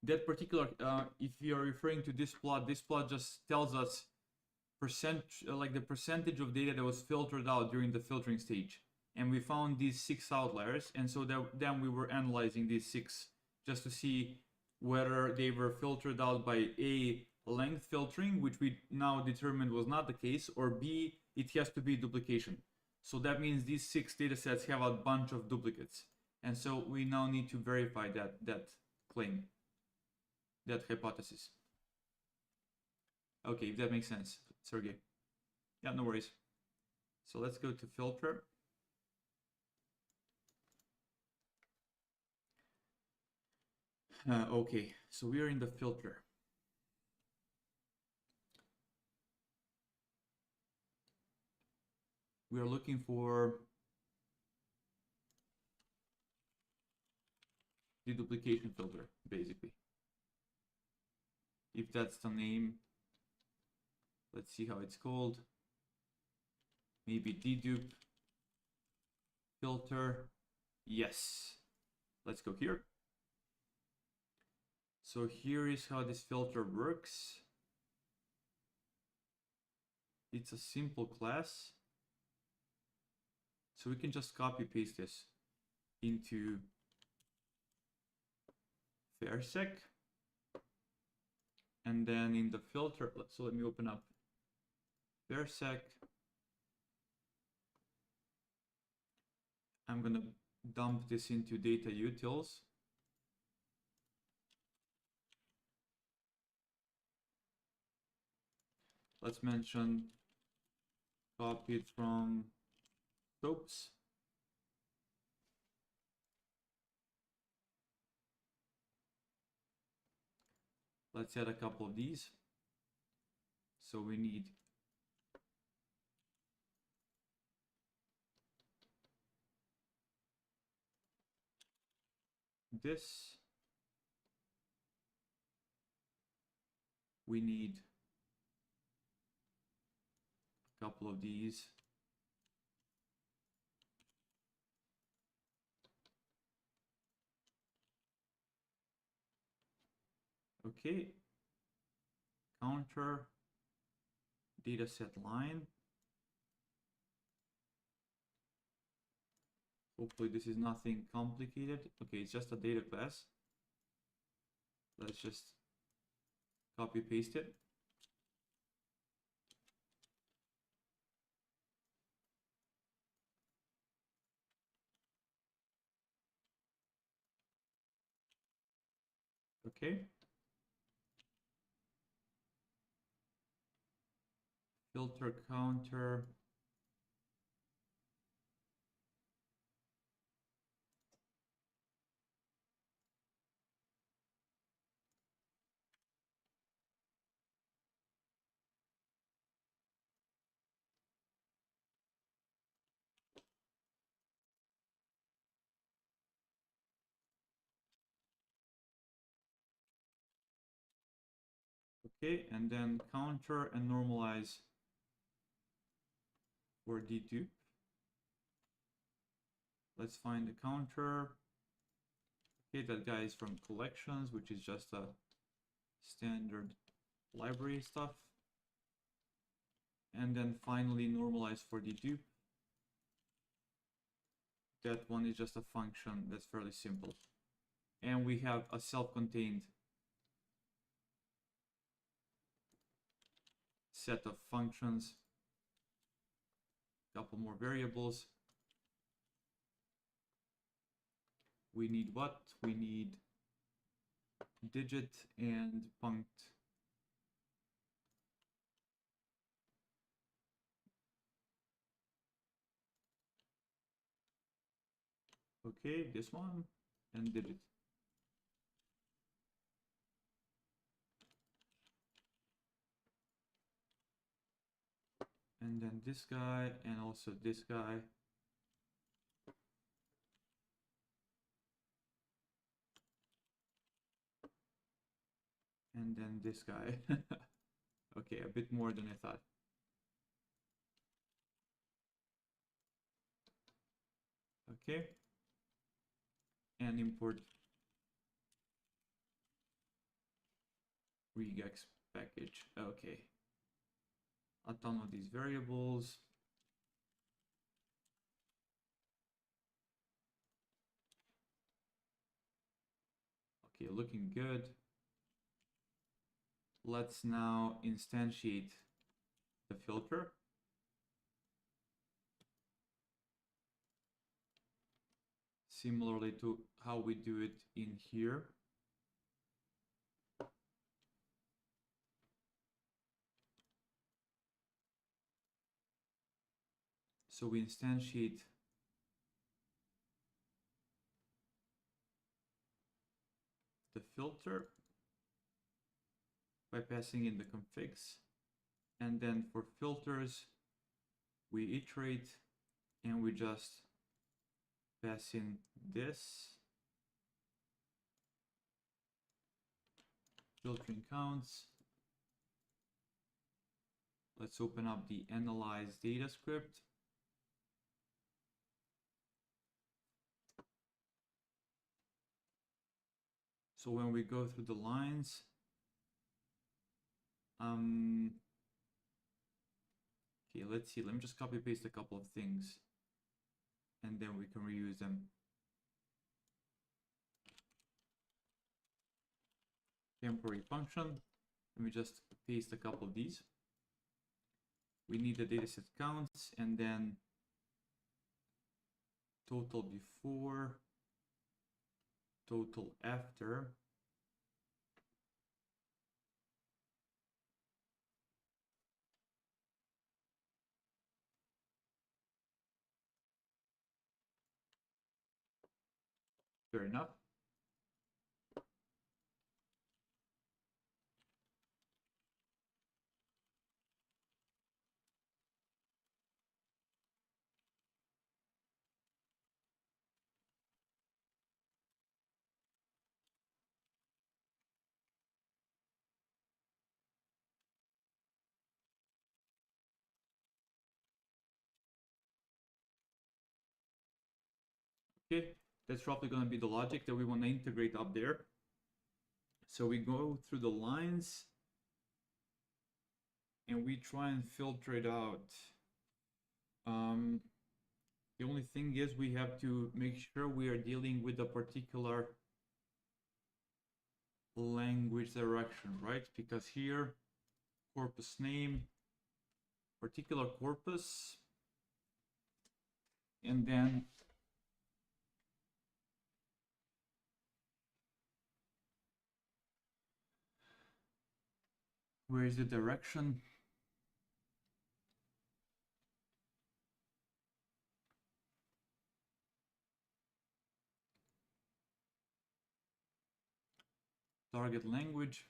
That particular, if you are referring to this plot just tells us like the percentage of data that was filtered out during the filtering stage. And we found these 6 outliers. And so then we were analyzing these 6 just to see whether they were filtered out by A, length filtering, which we now determined was not the case, or B, it has to be duplication. So that means these 6 data sets have a bunch of duplicates. And so we now need to verify that claim, that hypothesis. Okay, if that makes sense, Sergey. Yeah, no worries. So let's go to filter. Okay, so we are in the filter. We are looking for the duplication filter, basically. If that's the name, let's see how it's called. Maybe dedupe filter. Yes. Let's go here. So here is how this filter works. It's a simple class. So we can just copy paste this into Versec. And then in the filter, so let me open up Versec. I'm gonna dump this into data utils. Let's mention copied from Stopes. Let's add a couple of these. So we need this. We need a couple of these. Okay, counter dataset line. Hopefully this is nothing complicated. Okay, it's just a data class. Let's just copy paste it. Okay. Filter counter. Okay, and then counter and normalize for dedupe. Let's find the counter. Okay, that guy is from collections, which is just a standard library stuff. And then finally normalize for dedupe. That one is just a function that's fairly simple. And we have a self-contained set of functions, couple more variables. We need what? We need digit and punct. Okay, this one and digit. And then this guy and also this guy. And then this guy. Okay, a bit more than I thought. Okay. And import regex package. Okay. A ton of these variables. Okay, looking good. Let's now instantiate the filter. Similarly to how we do it in here. So we instantiate the filter by passing in the configs. And then for filters, we iterate and we just pass in this. Filtering counts. Let's open up the analyze data script. So when we go through the lines, okay, let's see. Let me just copy paste a couple of things and then we can reuse them. Temporary function. Let me just paste a couple of these. We need the dataset counts and then total before, total after. Fair enough. Okay, that's roughly going to be the logic that we want to integrate up there. So we go through the lines and we try and filter it out. The only thing is we have to make sure we are dealing with a particular language direction, right? Because here, corpus name, particular corpus, and then where is the direction? Target language,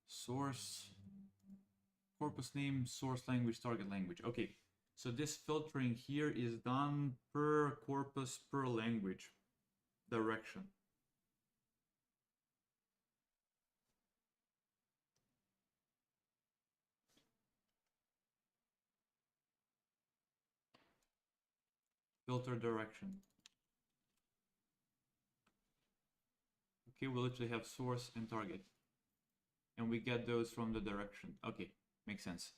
source, corpus name, source language, target language. Okay, so this filtering here is done per corpus, per language direction. Filter direction. Okay, we literally have source and target. And we get those from the direction. Okay, makes sense.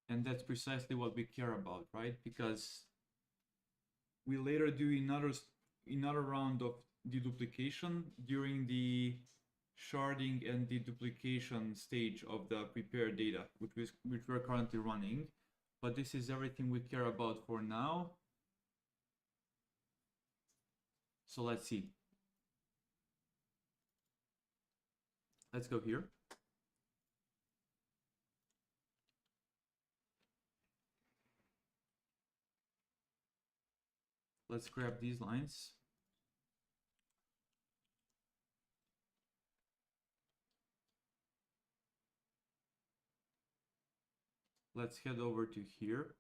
And that's precisely what we care about, right? Because we later do another round of deduplication during the sharding and deduplication stage of the prepared data, which we're currently running. But this is everything we care about for now. So let's see. Let's go here. Let's grab these lines. Let's head over to here.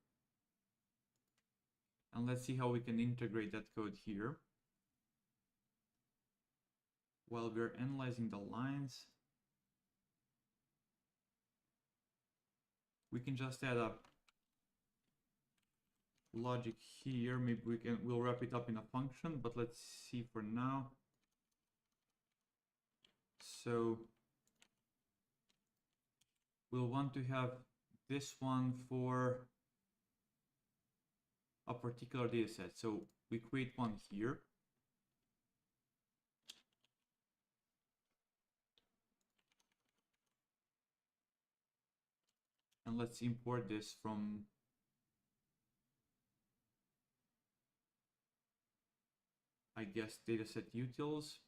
And let's see how we can integrate that code here. While we're analyzing the lines, we can just add up logic here. Maybe we'll wrap it up in a function, but let's see for now. So we'll want to have this one for a particular data set. So we create one here. And let's import this from I guess dataset utils.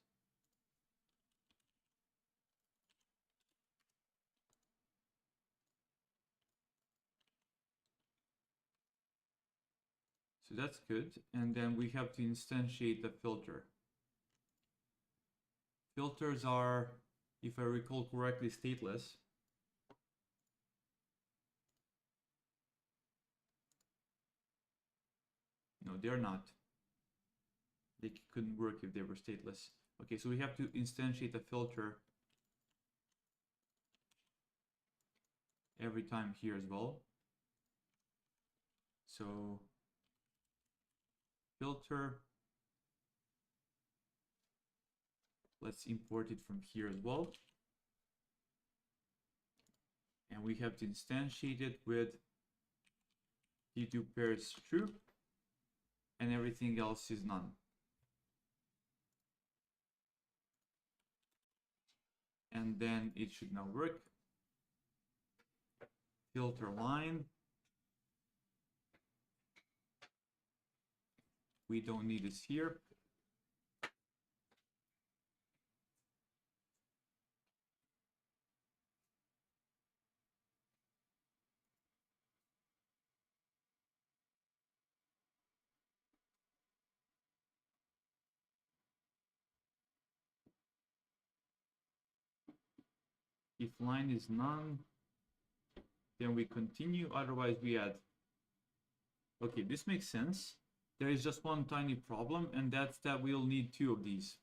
So that's good. And then we have to instantiate the filter. Filters are, if I recall correctly, stateless. No, they're not. They couldn't work if they were stateless. Okay, so we have to instantiate a filter every time here as well. So filter, let's import it from here as well. And we have to instantiate it with t2 pairs true, and everything else is none. And then it should now work. Filter line. We don't need this here. If line is none, then we continue, otherwise we add. Okay, this makes sense. There is just one tiny problem, and that's that we'll need two of these.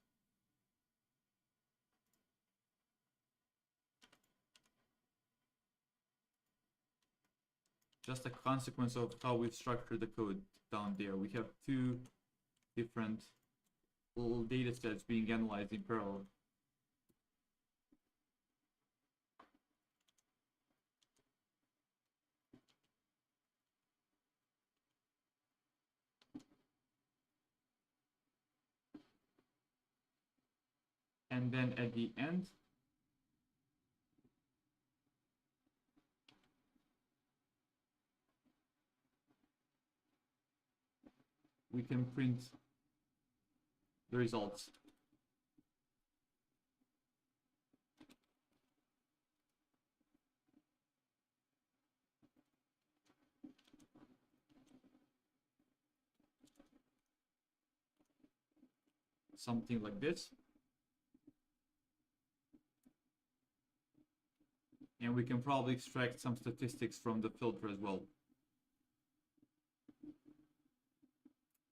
just a consequence of how we structure the code down there. We have two different little data sets being analyzed in parallel. And then at the end, we can print the results. Something like this. And we can probably extract some statistics from the filter as well.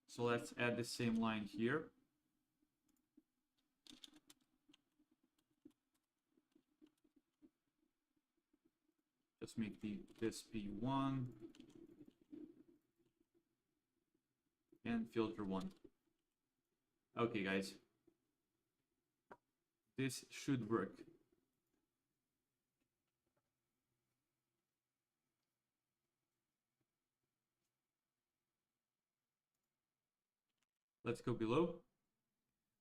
So let's add the same line here. Just make this P1 and filter 1. Okay, guys, this should work. Let's go below.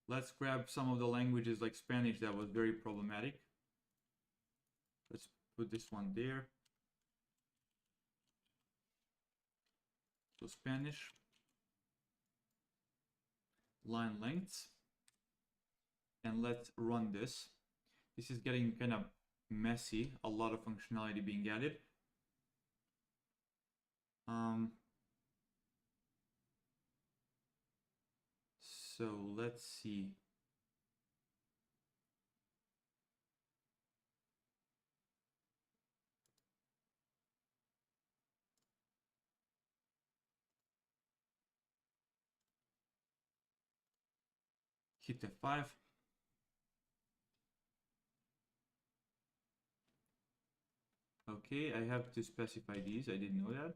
Let's grab some of the languages like Spanish that was very problematic. Let's put this one there. So Spanish. Line lengths. And let's run this. This is getting kind of messy. A lot of functionality being added. So let's see. Hit F5. Okay, I have to specify these. I didn't know that.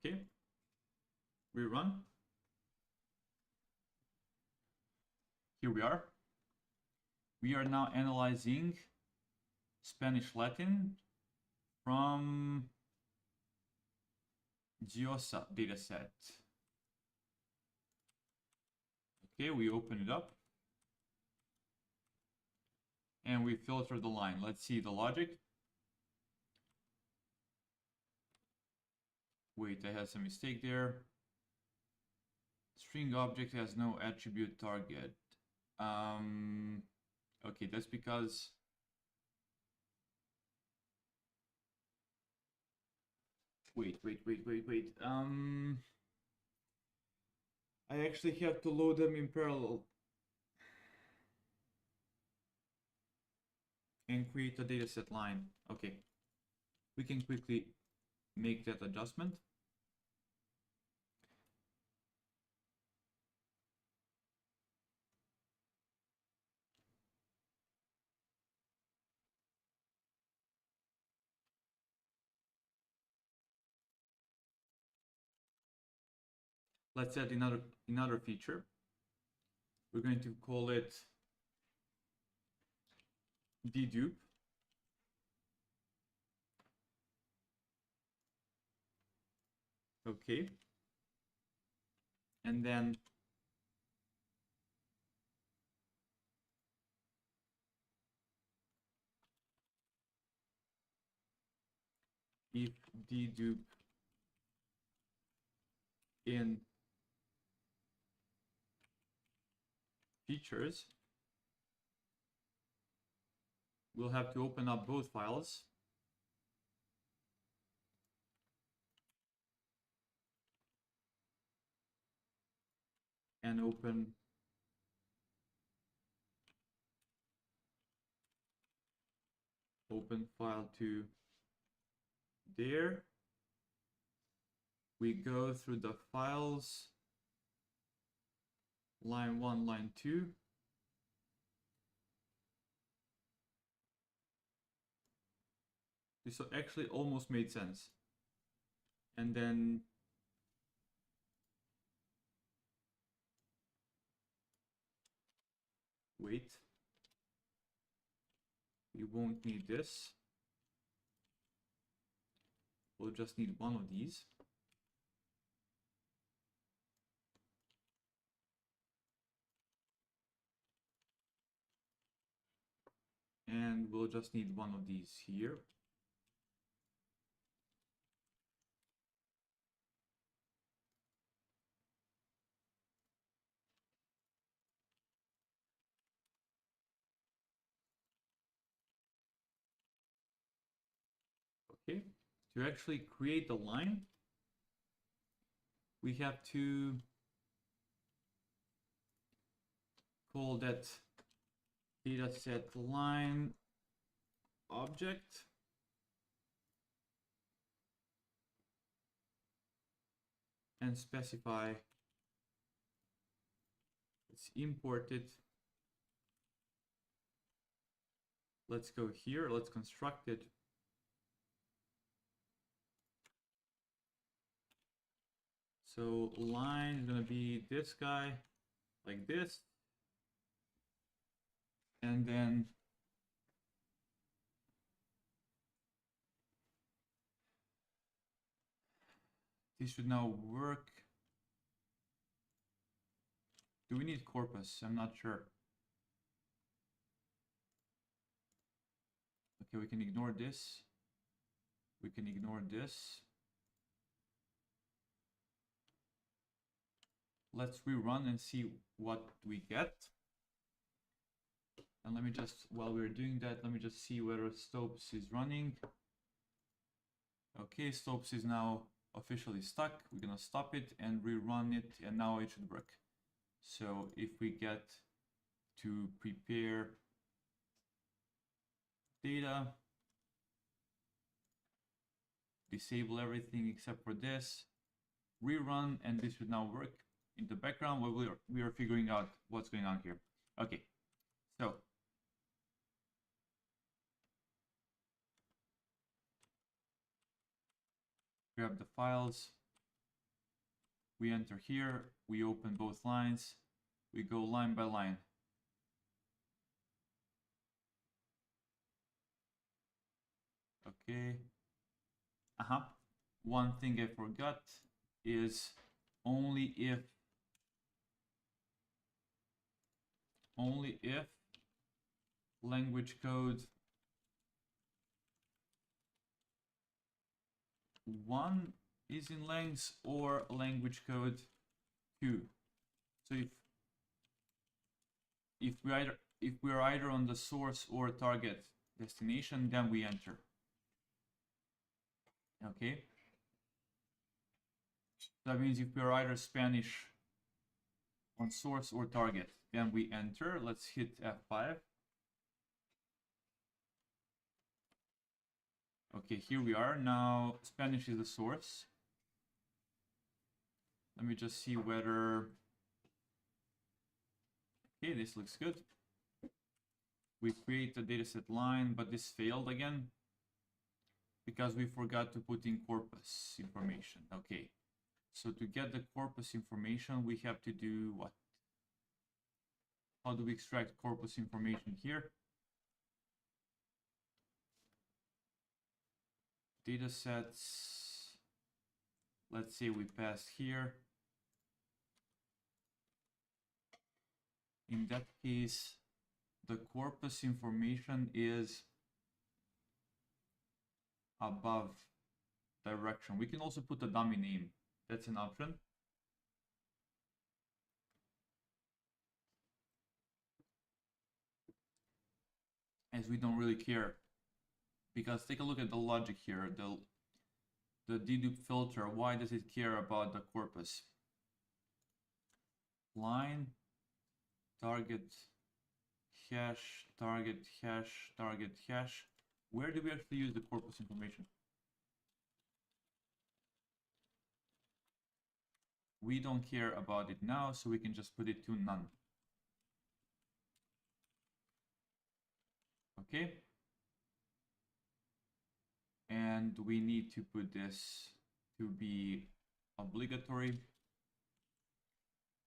Okay, we run. Here we are. We are now analyzing Spanish Latin from GIOSA dataset. Okay, we open it up and we filter the line. Let's see the logic. Wait, I had some mistake there. String object has no attribute target. Okay, that's because wait. I actually have to load them in parallel and create a dataset line. Okay, we can quickly make that adjustment. Let's add another feature. We're going to call it dedupe. Okay. And then if dedupe in features, we'll have to open up both files. And open file 2 there. We go through the files, line 1, line 2. This actually almost made sense. And then wait, we won't need this. We'll just need one of these. And we'll just need one of these here. Okay, to actually create the line, we have to call that dataset line object. And specify, let's import it. Let's go here, let's construct it. So line is gonna be this guy, like this. And then this should now work. Do we need corpus? I'm not sure. Okay, we can ignore this. We can ignore this. Let's rerun and see what we get. And let me just, while we're doing that, let me just see whether Stopes is running. Okay, Stopes is now officially stuck. We're gonna stop it and rerun it, and now it should work. So if we get to prepare data, disable everything except for this, rerun, and this should now work. In the background, we are figuring out what's going on here. Okay, so grab the files, we enter here, we open both lines, we go line by line. Okay. One thing I forgot is only if language code 1 is in length or language code 2. So if we're either on the source or target destination, then we enter. Okay. That means if we're either Spanish on source or target, then we enter. Let's hit F5. Okay, here we are. Now Spanish is the source. Let me just see whether... Okay, this looks good. We create a dataset line, but this failed again because we forgot to put in corpus information. Okay, so to get the corpus information, we have to do what? How do we extract corpus information here? Datasets, let's say we pass here. In that case, the corpus information is above direction. We can also put a dummy name. That's an option. As we don't really care. Because take a look at the logic here. The dedupe filter, why does it care about the corpus? Line, target, hash, target, hash, target, hash. Where do we actually use the corpus information? we don't care about it now, so we can just put it to none. Okay. And we need to put this to be obligatory.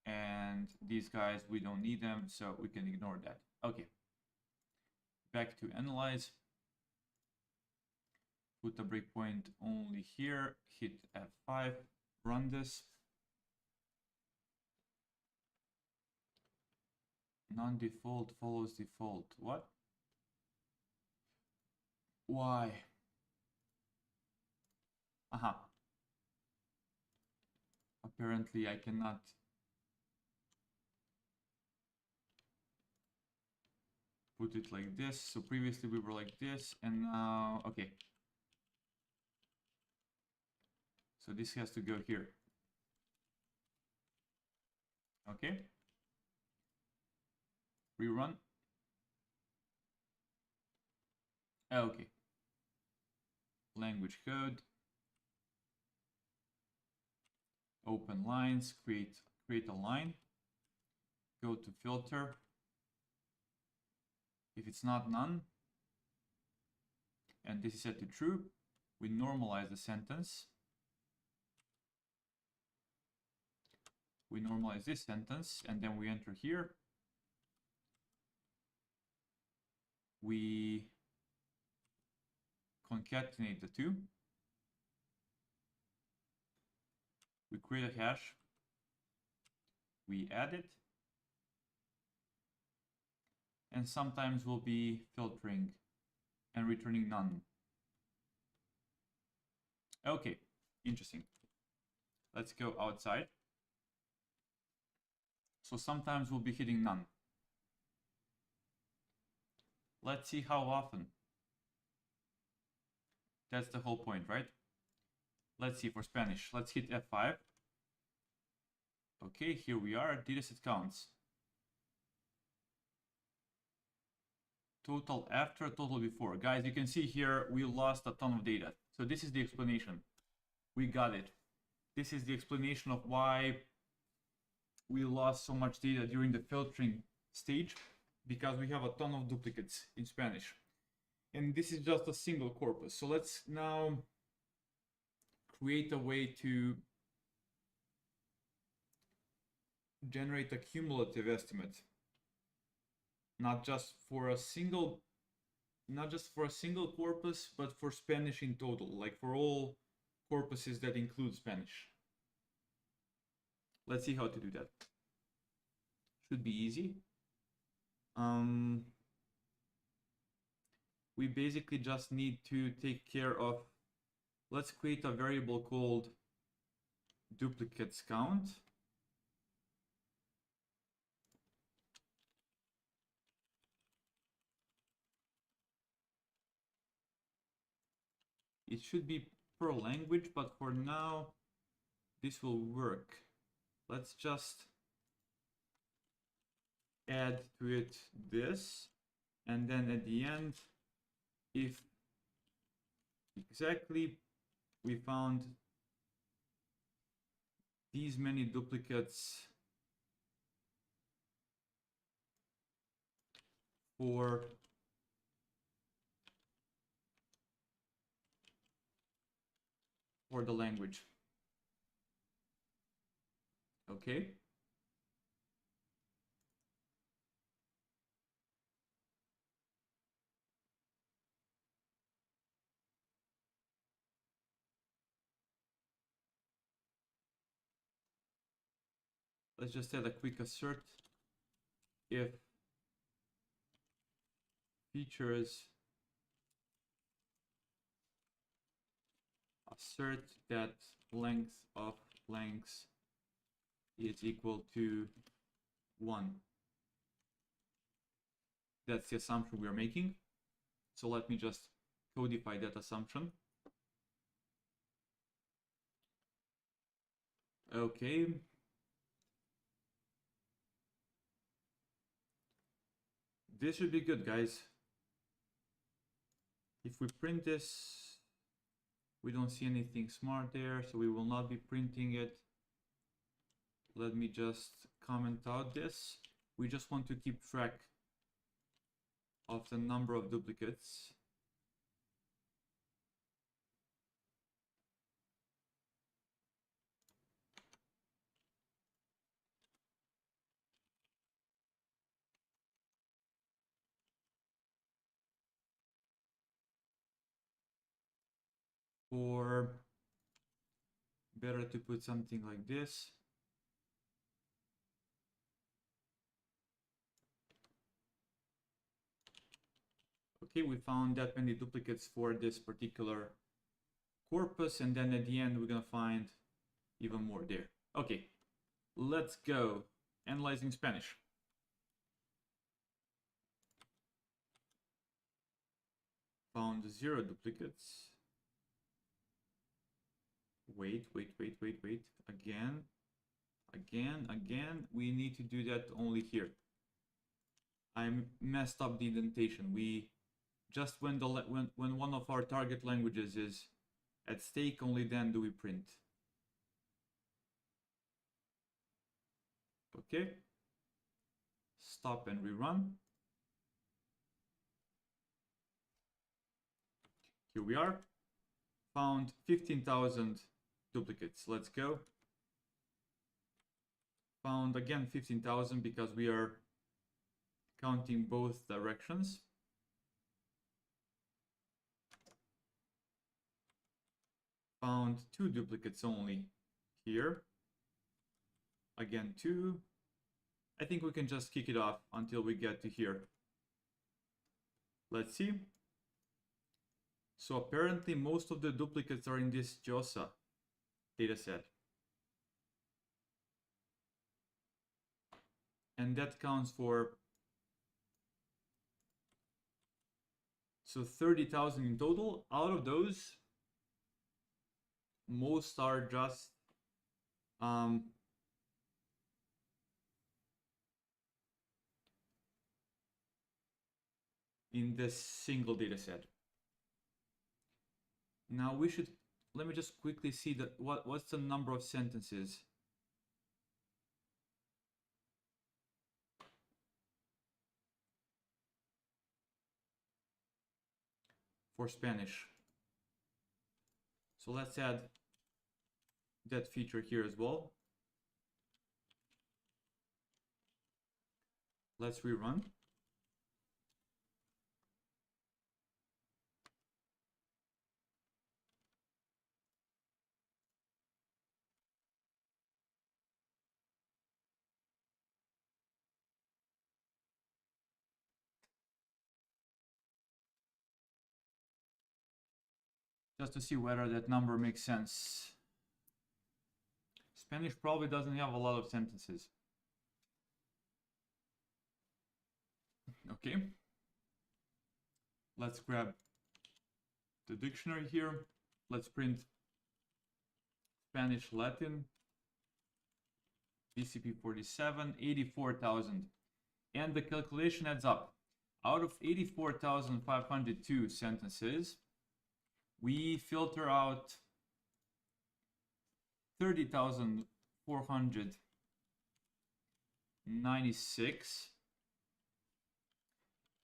And these guys, we don't need them, so we can ignore that. Okay. Back to analyze. Put a breakpoint only here, hit F5, run this. Non-default follows default. What? Why? Aha. Apparently I cannot. Put it like this. So previously we were like this, and now, okay. So this has to go here. Okay. Rerun. Okay. Language code. Open lines, create a line. Go to filter. If it's not none, and this is set to true, we normalize the sentence. We normalize this sentence, and then we enter here. We concatenate the two. We create a hash. We add it. And sometimes we'll be filtering and returning none. Okay, interesting. Let's go outside. So sometimes we'll be hitting none. Let's see how often. That's the whole point, right? Let's see for Spanish. Let's hit F5. Okay, here we are. Dataset counts. Total after, total before. Guys, you can see here we lost a ton of data. So this is the explanation. We got it. This is the explanation of why we lost so much data during the filtering stage, because we have a ton of duplicates in Spanish. And this is just a single corpus. So let's now create a way to generate a cumulative estimate. Not just for a single corpus, but for Spanish in total, like for all corpuses that include Spanish. Let's see how to do that. Should be easy. We basically just need to take care of, let's create a variable called duplicates count. It should be per language, but for now, this will work. Let's just add to it this, and then at the end, if exactly we found these many duplicates for the language. Okay. Let's just add a quick assert if features assert that length of lengths is equal to 1. That's the assumption we are making. So let me just codify that assumption. Okay. This should be good, guys. If we print this, we don't see anything smart there, so we will not be printing it. let me just comment out this. We just want to keep track of the number of duplicates. Or better to put something like this. Okay, we found that many duplicates for this particular corpus, and then at the end we're gonna find even more there. Okay, let's go. Analyzing Spanish. Found 0 duplicates. Wait. Again. We need to do that only here. I messed up the indentation. We just when one of our target languages is at stake, only then do we print. Okay. Stop and rerun. Here we are. Found 15,000 duplicates. Let's go. Found again 15,000 because we are counting both directions. Found 2 duplicates only here. Again 2. I think we can just kick it off until we get to here. Let's see. So apparently most of the duplicates are in this JOSA dataset. And that counts for, so 30,000 in total. Out of those, most are just in this single data set. Now we should, let me just quickly see that what's the number of sentences. For Spanish. So let's add that feature here as well. Let's rerun. Just to see whether that number makes sense. Spanish probably doesn't have a lot of sentences. Okay. Let's grab the dictionary here. Let's print Spanish Latin. BCP 47, 84,000. And the calculation adds up. Out of 84,502 sentences, we filter out 30,496,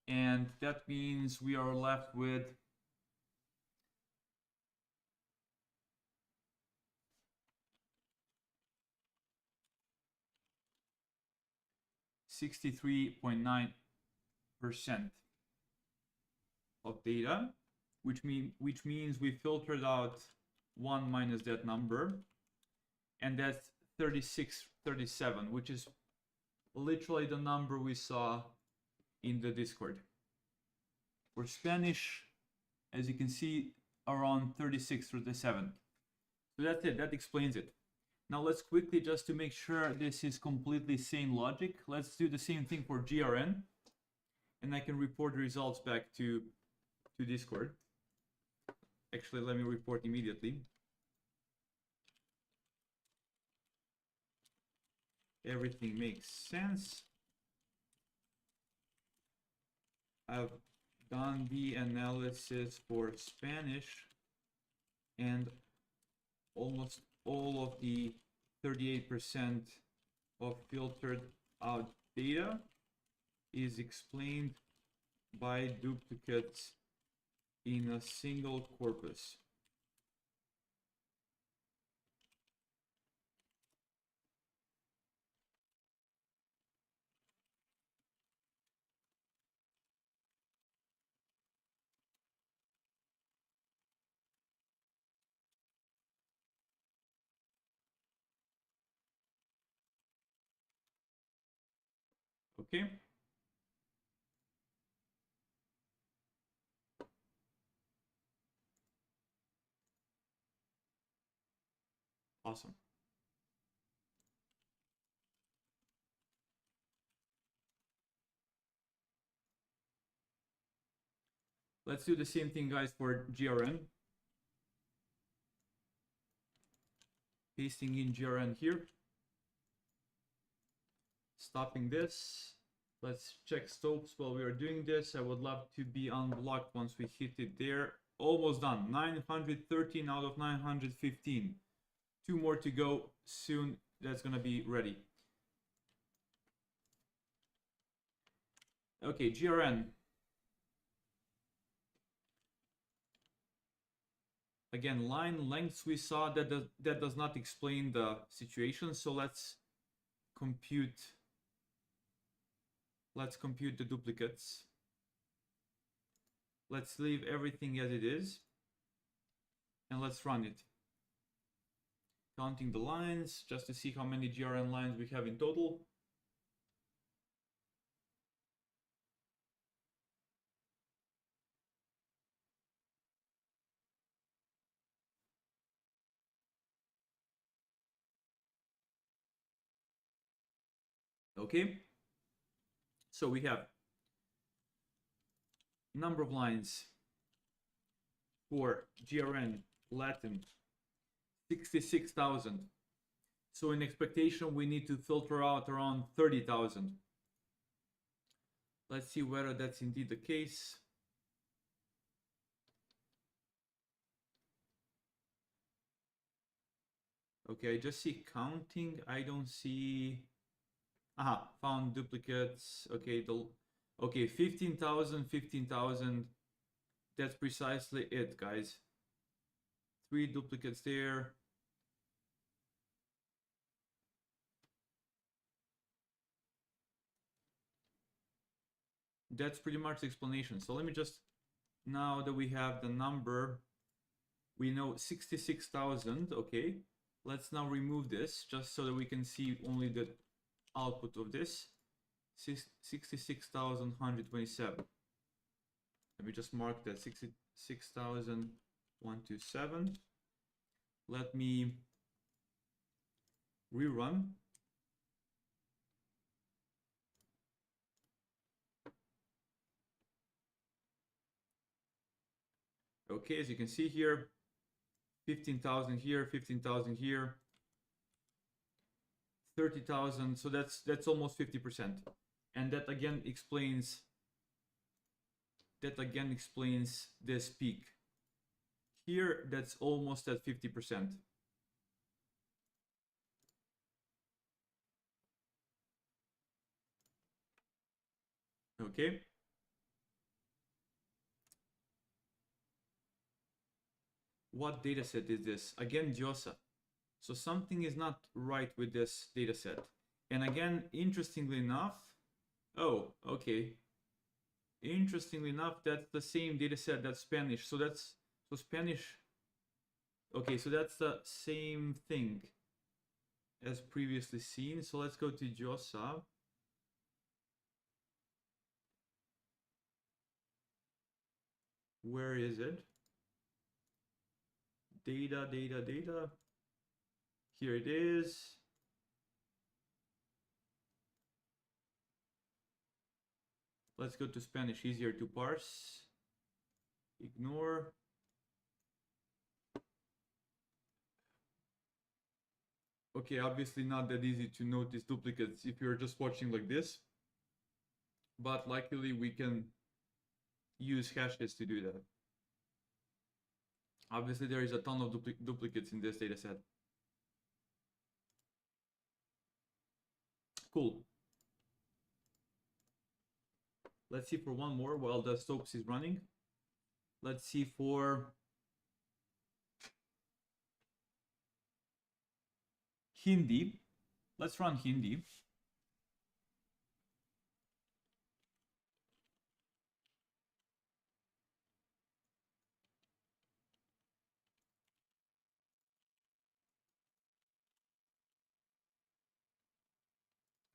and that means we are left with 63.9% of data, which means we filtered out 1 minus that number, and that's 3637, which is literally the number we saw in the Discord. For Spanish, as you can see, around 3637. So that's it, that explains it. Now let's quickly, just to make sure this is completely sane logic, let's do the same thing for GRN, and I can report the results back to Discord. Actually, let me report immediately. Everything makes sense. I've done the analysis for Spanish, and almost all of the 38% of filtered out data is explained by duplicates in a single corpus. Okay. Awesome. Let's do the same thing, guys, for GRN. Pasting in GRN here. Stopping this. Let's check stopes while we are doing this. I would love to be unblocked once we hit it there. Almost done. 913 out of 915. 2 more to go. Soon that's gonna be ready. Okay, GRN. Again, line lengths we saw that does not explain the situation. So let's compute the duplicates. Let's leave everything as it is. And let's run it. Counting the lines just to see how many GRN lines we have in total. Okay. So we have number of lines for GRN Latin 66,000. So in expectation, we need to filter out around 30,000. Let's see whether that's indeed the case. Okay, I just see counting. I don't see. Aha, found duplicates. Okay, okay, 15,000, 15,000. That's precisely it, guys. 3 duplicates there. That's pretty much the explanation. So let me just, now that we have the number, we know 66,000. Okay, let's now remove this just so that we can see only the output of this. 66,127. Let me just mark that 66,127. Let me rerun. Okay, as you can see here, 15,000 here, 15,000 here, 30,000. So that's almost 50%, and that again explains this peak here. That's almost at 50%. Okay. What data set is this? Again, Diosa. So something is not right with this data set. And again, interestingly enough, oh, okay. Interestingly enough, that's the same data set that's Spanish. So Spanish. Okay, so that's the same thing as previously seen. So let's go to Diosa. Where is it? Data. Here it is. Let's go to Spanish, easier to parse. Ignore. Okay, obviously not that easy to notice duplicates if you're just watching like this. But luckily we can use hashes to do that. Obviously there is a ton of duplicates in this data set. Cool. Let's see for one more while the soaps is running. Let's see for Hindi. Let's run Hindi.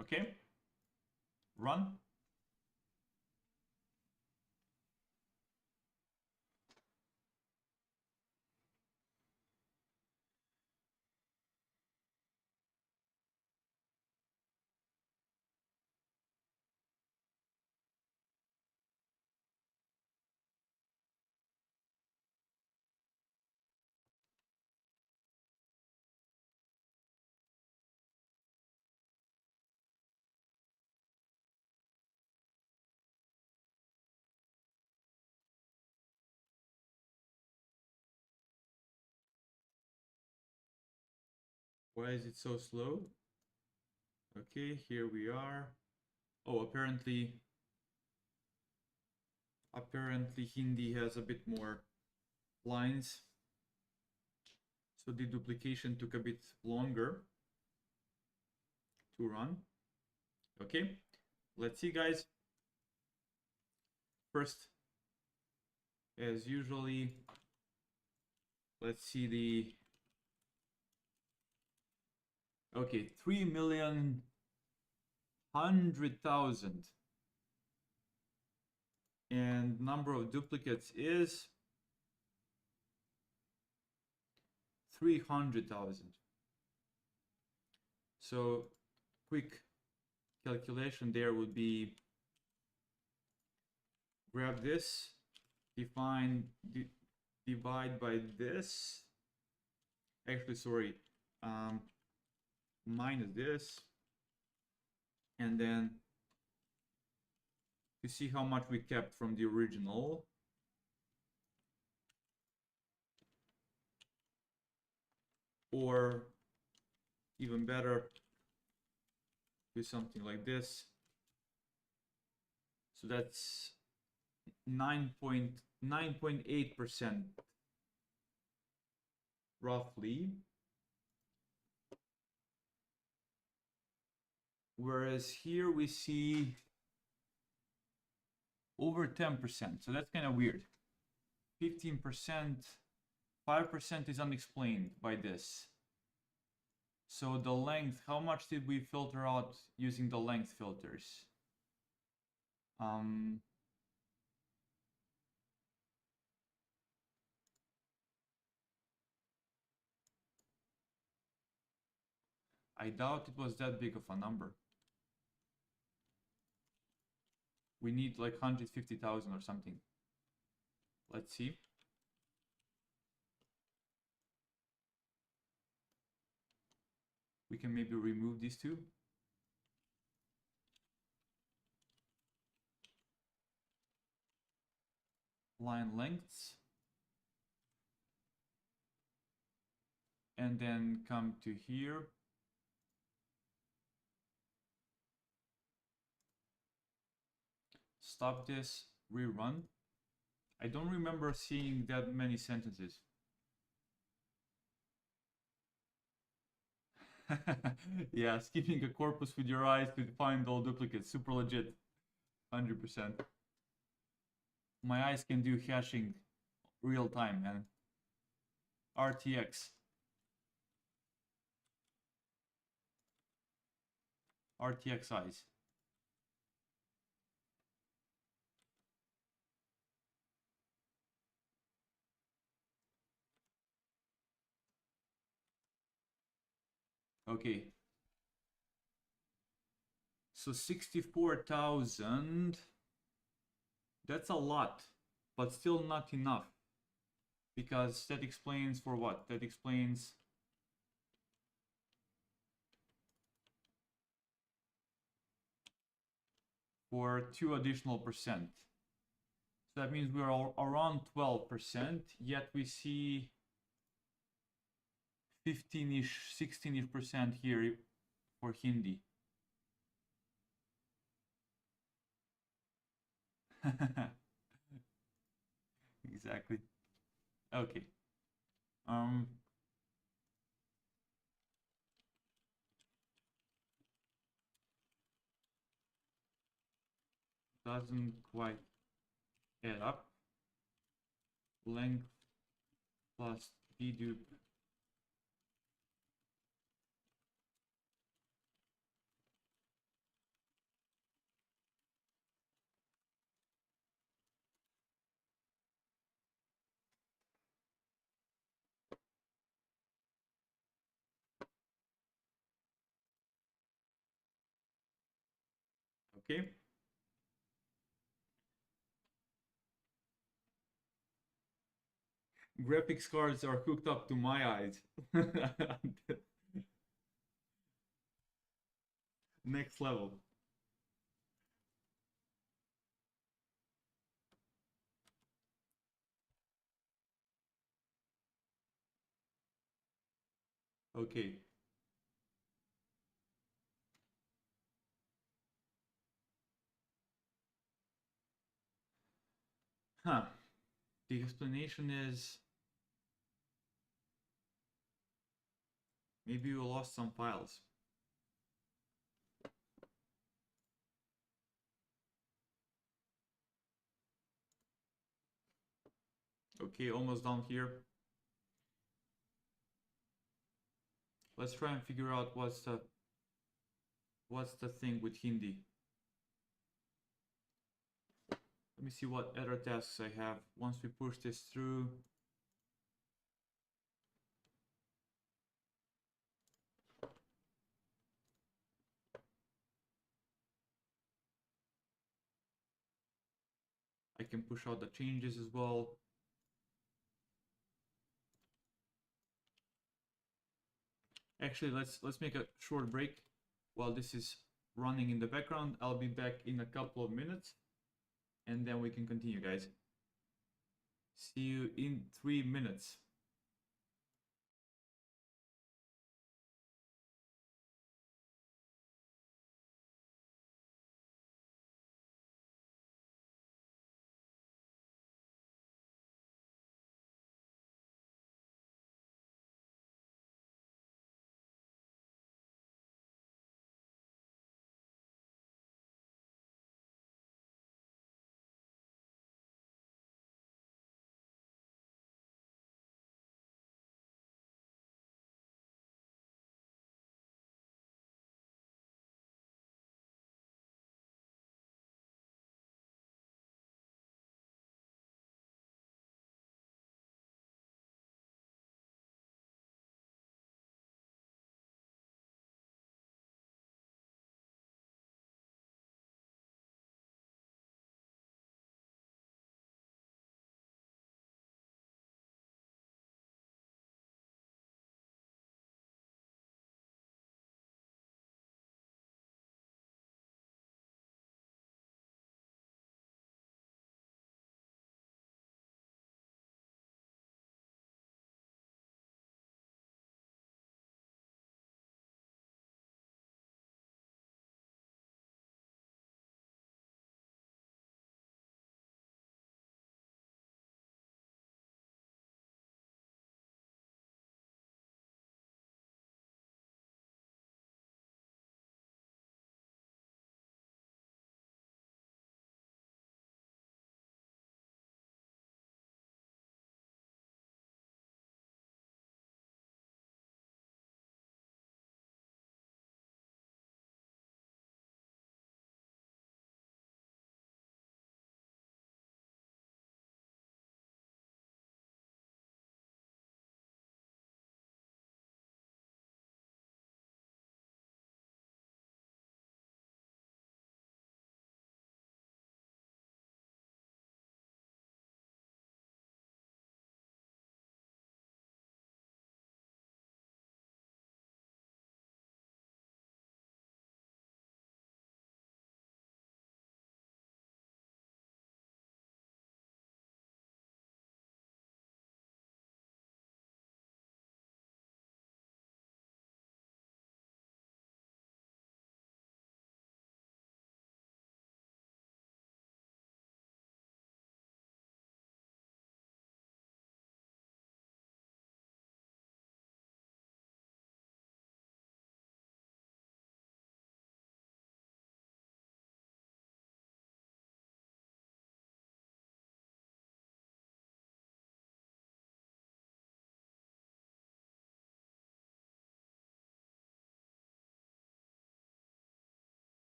Okay. Run. Why is it so slow? Okay, here we are. Oh, apparently Hindi has a bit more lines. So the duplication took a bit longer to run. Okay, let's see, guys. First, as usually, let's see the... Okay, 3,100,000. And number of duplicates is 300,000. So quick calculation there would be, grab this, divide by this. Actually, sorry, minus this, and then to see how much we kept from the original. Or even better, do something like this. So that's 9.8% roughly. Whereas here we see over 10%. So that's kind of weird. 15%, 5% is unexplained by this. So the length, how much did we filter out using the length filters? I doubt it was that big of a number. We need like 150,000 or something. Let's see. We can maybe remove these two. Line lengths. And then come to here. Stop this, rerun. I don't remember seeing that many sentences. Yeah, skipping a corpus with your eyes to find all duplicates, super legit, 100%. My eyes can do hashing real time, man. RTX. RTX eyes. Okay. So 64,000. That's a lot, but still not enough. Because that explains for what? That explains for 2 additional percent. So that means we're around 12%, yet we see 15-ish, 16-ish% here for Hindi. Exactly. Okay. Doesn't quite add up. Length plus dedupe. Okay. Graphics cards are hooked up to my eyes. Next level. Okay. Huh. The explanation is maybe you lost some files. Okay, almost done here. Let's try and figure out what's the thing with Hindi. Let me see what other tasks I have. Once we push this through, I can push out the changes as well. Actually, let's make a short break while this is running in the background. I'll be back in a couple of minutes and then we can continue, guys. See you in 3 minutes.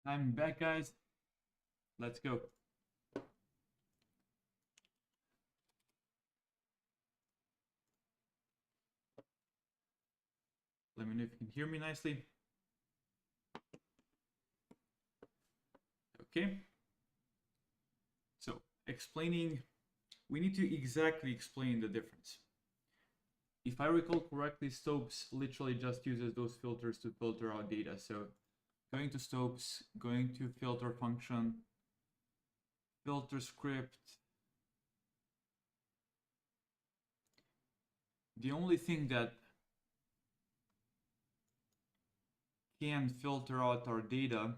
I'm back, guys. Let's go. Let me know if you can hear me nicely. Okay. So explaining, we need to exactly explain the difference. If I recall correctly, Stopes literally just uses those filters to filter out data. So going to Stopes, going to filter function, filter script. The only thing that can filter out our data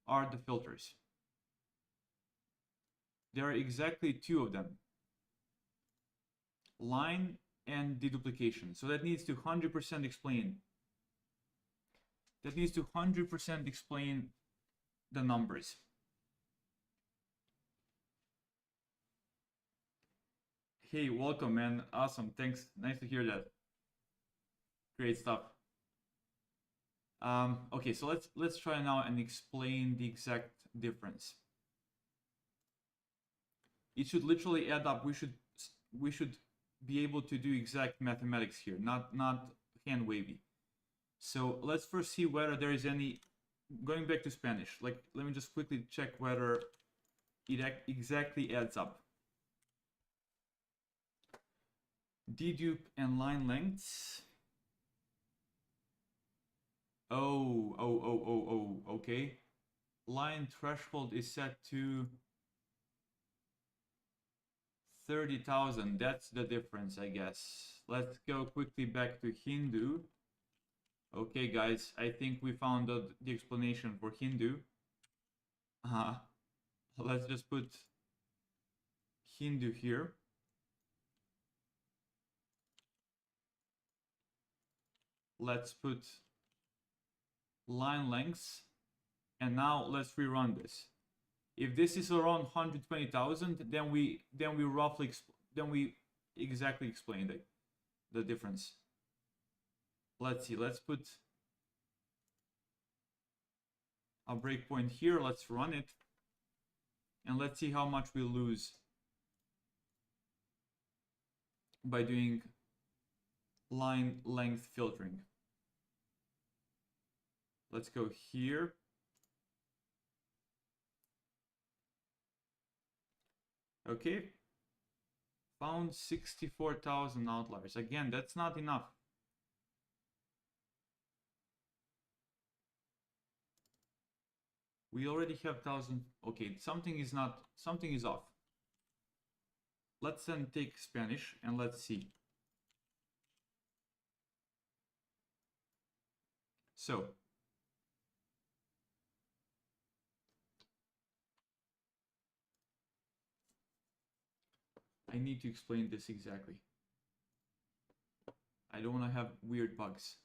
are the filters. There are exactly two of them, line and deduplication. So that needs to 100% explain. That needs to 100% explain the numbers. Hey, welcome, man. Awesome. Thanks. Nice to hear that. Great stuff. Okay, so let's try now and explain the exact difference. It should literally add up. We should be able to do exact mathematics here, not hand wavy. So let's first see whether there is any, going back to Spanish, like let me just quickly check whether it exactly adds up. Dedupe and line lengths. Okay. Line threshold is set to 30,000. That's the difference, I guess. Let's go quickly back to Hindu. Okay, guys, I think we found the explanation for Hindu. Let's just put Hindu here. Let's put line lengths, and now let's rerun this. If this is around 120,000, then we exactly explain the difference. Let's see. Let's put a breakpoint here. Let's run it, and let's see how much we lose by doing line length filtering. Let's go here. Okay. Found 64,000 outliers. Again, that's not enough. We already have 1,000. Okay, something is off. Let's then take Spanish and let's see. So I need to explain this exactly. I don't want to have weird bugs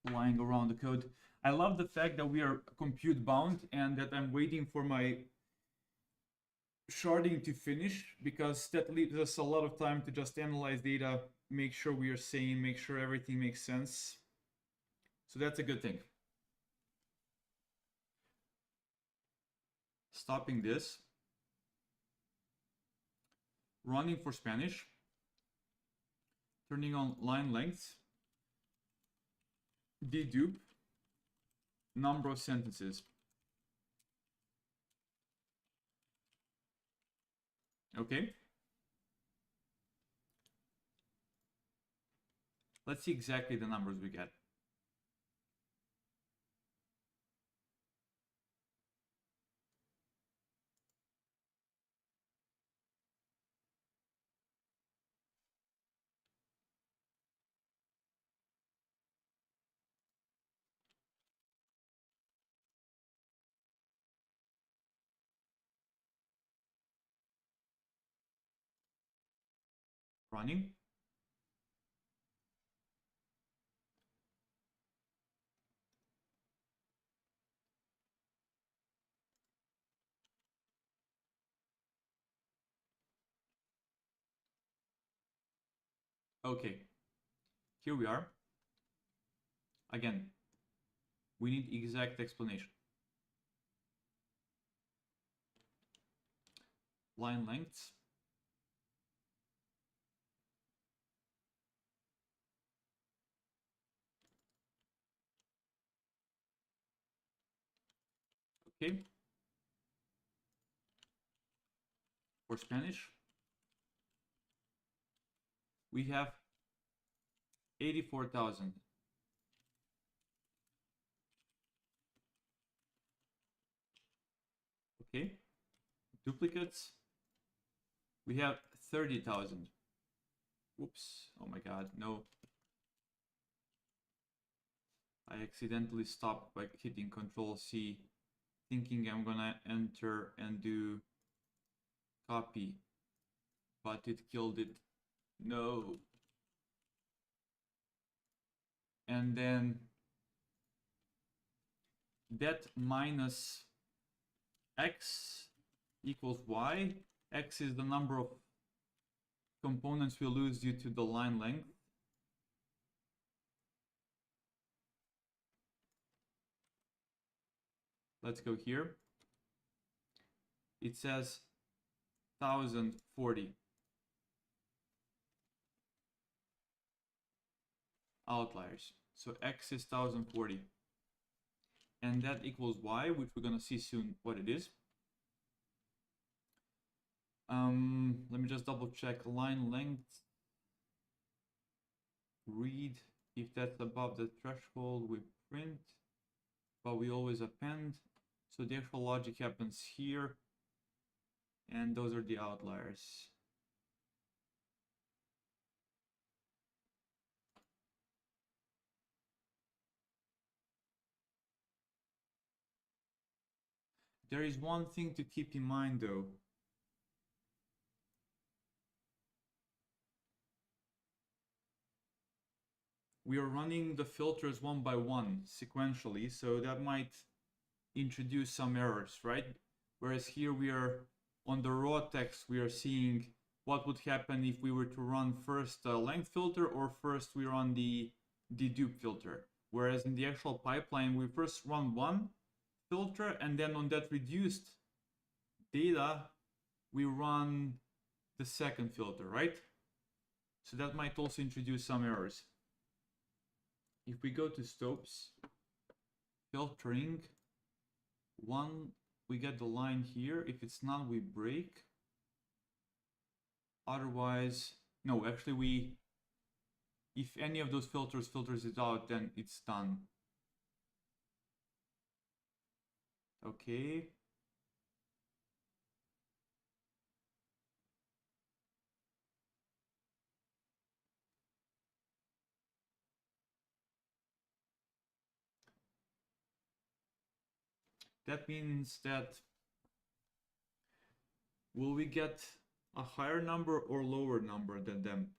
lying around the code. I love the fact that we are compute bound and that I'm waiting for my sharding to finish, because that leaves us a lot of time to just analyze data, make sure we are sane, make sure everything makes sense. So that's a good thing. Stopping this. Running for Spanish. Turning on line length. Dedupe. Number of sentences. Okay. Let's see exactly the numbers we get. Running. Okay, here we are. Again, we need exact explanation. Line lengths. Okay. For Spanish, we have 84,000. Okay. Duplicates, we have 30,000. Whoops. Oh my God, no. I accidentally stopped by hitting Control C, thinking I'm gonna enter and do copy, but it killed it. No. And then that minus x equals y. X is the number of components we lose due to the line length. Let's go here. It says 1040 outliers. So x is 1040. And that equals y, which we're gonna see soon what it is. Let me just double check line length. Read, if that's above the threshold, we print, but we always append. So the actual logic happens here, and those are the outliers. There is one thing to keep in mind though. We are running the filters one by one sequentially, so that might introduce some errors, right? Whereas here we are on the raw text, we are seeing what would happen if we were to run first the length filter or first we run the dedupe filter. Whereas in the actual pipeline, we first run one filter and then on that reduced data, we run the second filter, right? So that might also introduce some errors. If we go to Stopes, filtering, one, we get the line here. If it's none, we break. Otherwise, no, actually if any of those filters filters it out, then it's done. Okay. That means that will we get a higher number or lower number than them?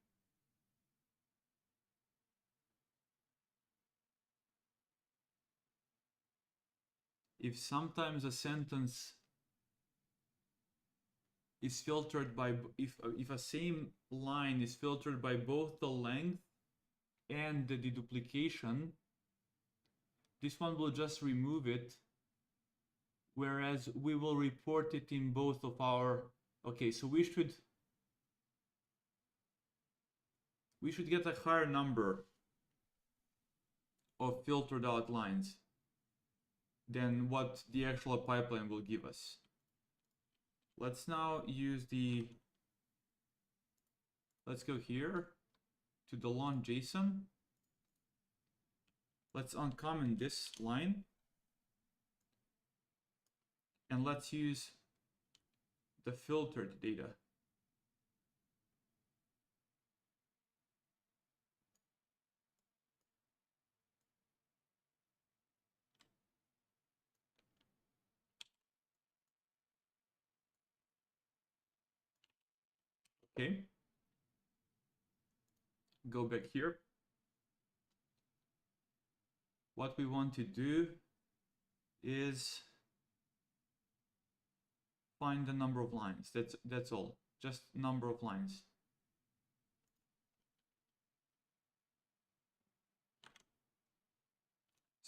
If sometimes a sentence is filtered by, if a same line is filtered by both the length and the deduplication, this one will just remove it, whereas we will report it in both of our, okay, so we should get a higher number of filtered out lines than what the actual pipeline will give us. Let's now use let's go here to the long JSON. Let's uncomment this line. And let's use the filtered data. Okay. Go back here. What we want to do is find the number of lines. That's all. Just number of lines.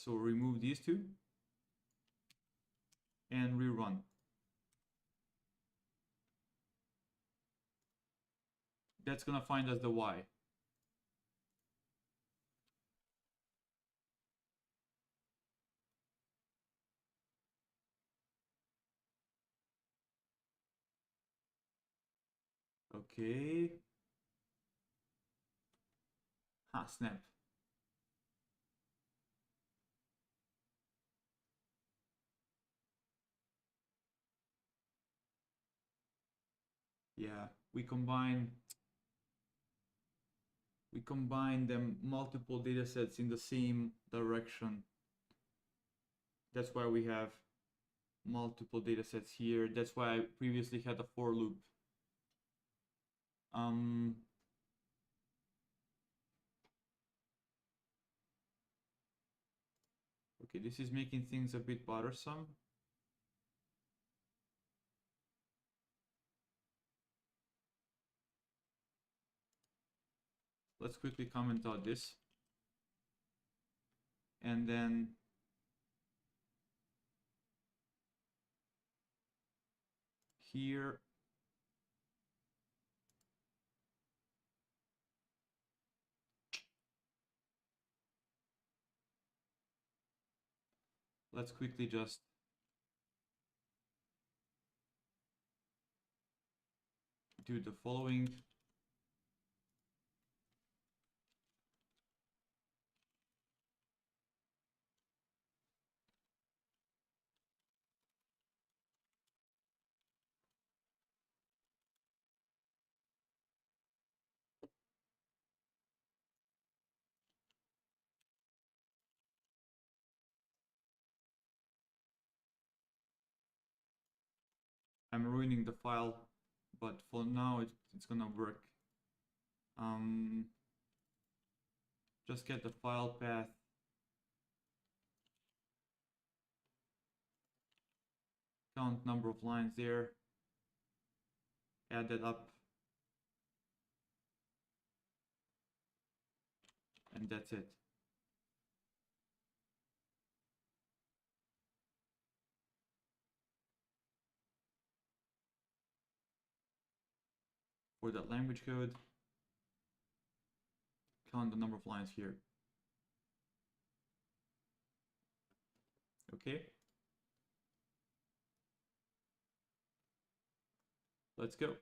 So remove these two and rerun. That's gonna find us the Y. Okay. Ah, snap. Yeah, we combine them multiple data sets in the same direction. That's why we have multiple data sets here. That's why I previously had a for loop. Okay, this is making things a bit bothersome. Let's quickly comment out this. And then here, let's quickly just do the following. I'm ruining the file, but for now it's gonna work. Just get the file path. Count number of lines there. Add that up. And that's it. For that language code, count the number of lines here. Okay. Let's go.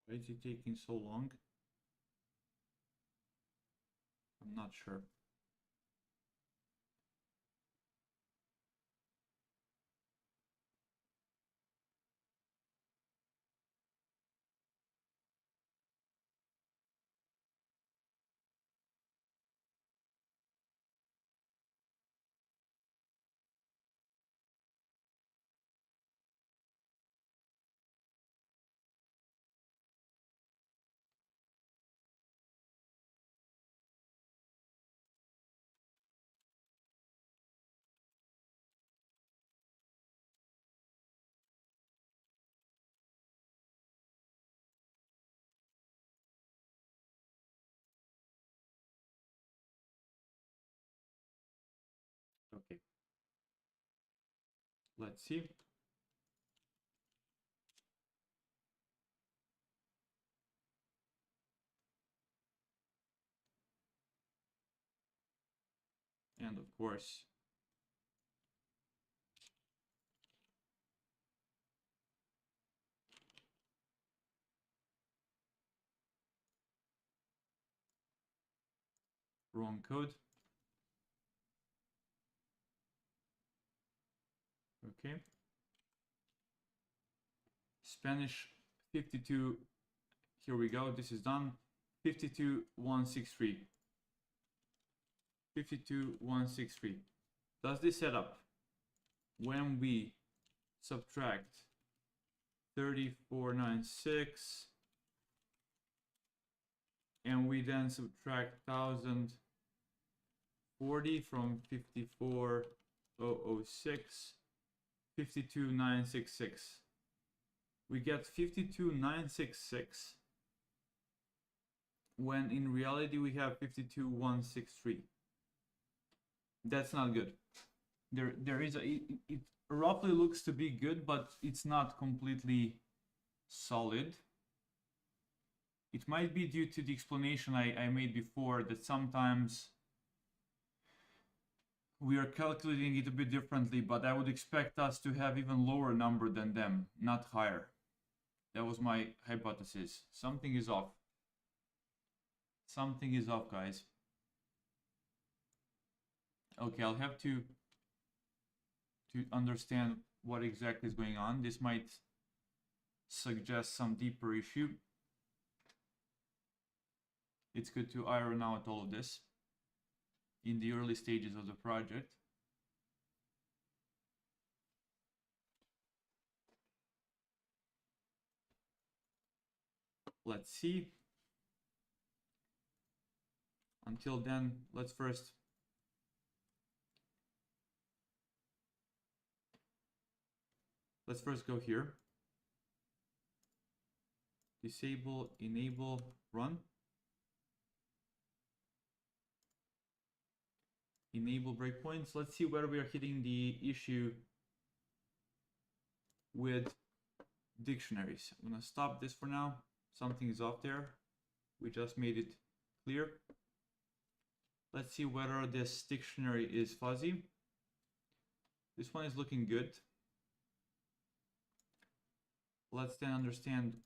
Why is it taking so long? I'm not sure. Okay. Let's see. And of course, wrong code. Okay. Spanish 52 Here we go. This is done. 52163. 52163. Does this set up when we subtract 3496 and we then subtract 1040 from 54006, 52966. We get 52966 when in reality we have 52163. That's not good. There is it roughly looks to be good, but it's not completely solid. It might be due to the explanation I made before, that sometimes we are calculating it a bit differently, but I would expect us to have even lower number than them, not higher. That was my hypothesis. Something is off. Something is off, guys. Okay, I'll have to understand what exactly is going on. This might suggest some deeper issue. It's good to iron out all of this in the early stages of the project. Let's see. Until then, let's first go here. Disable, enable, run. Enable breakpoints. Let's see where we are hitting the issue with dictionaries. I'm gonna stop this for now. Something is off there. We just made it clear. Let's see whether this dictionary is fuzzy. This one is looking good. Let's then understand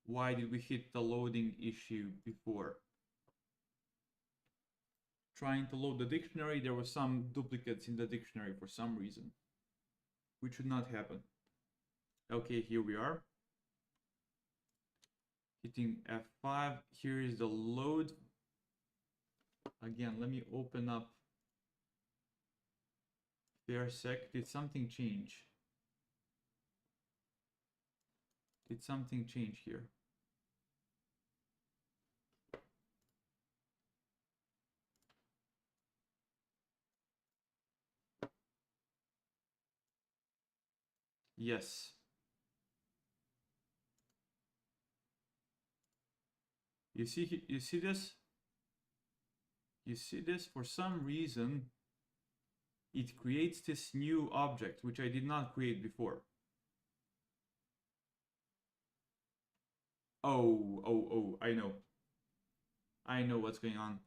why did we hit the loading issue before. Trying to load the dictionary, there were some duplicates in the dictionary for some reason, which should not happen. Okay, here we are. Hitting F5, here is the load. Again, let me open up VRSec. Did something change? Did something change here? Yes. You see this? You see this? For some reason, it creates this new object, which I did not create before. Oh, I know. I know what's going on.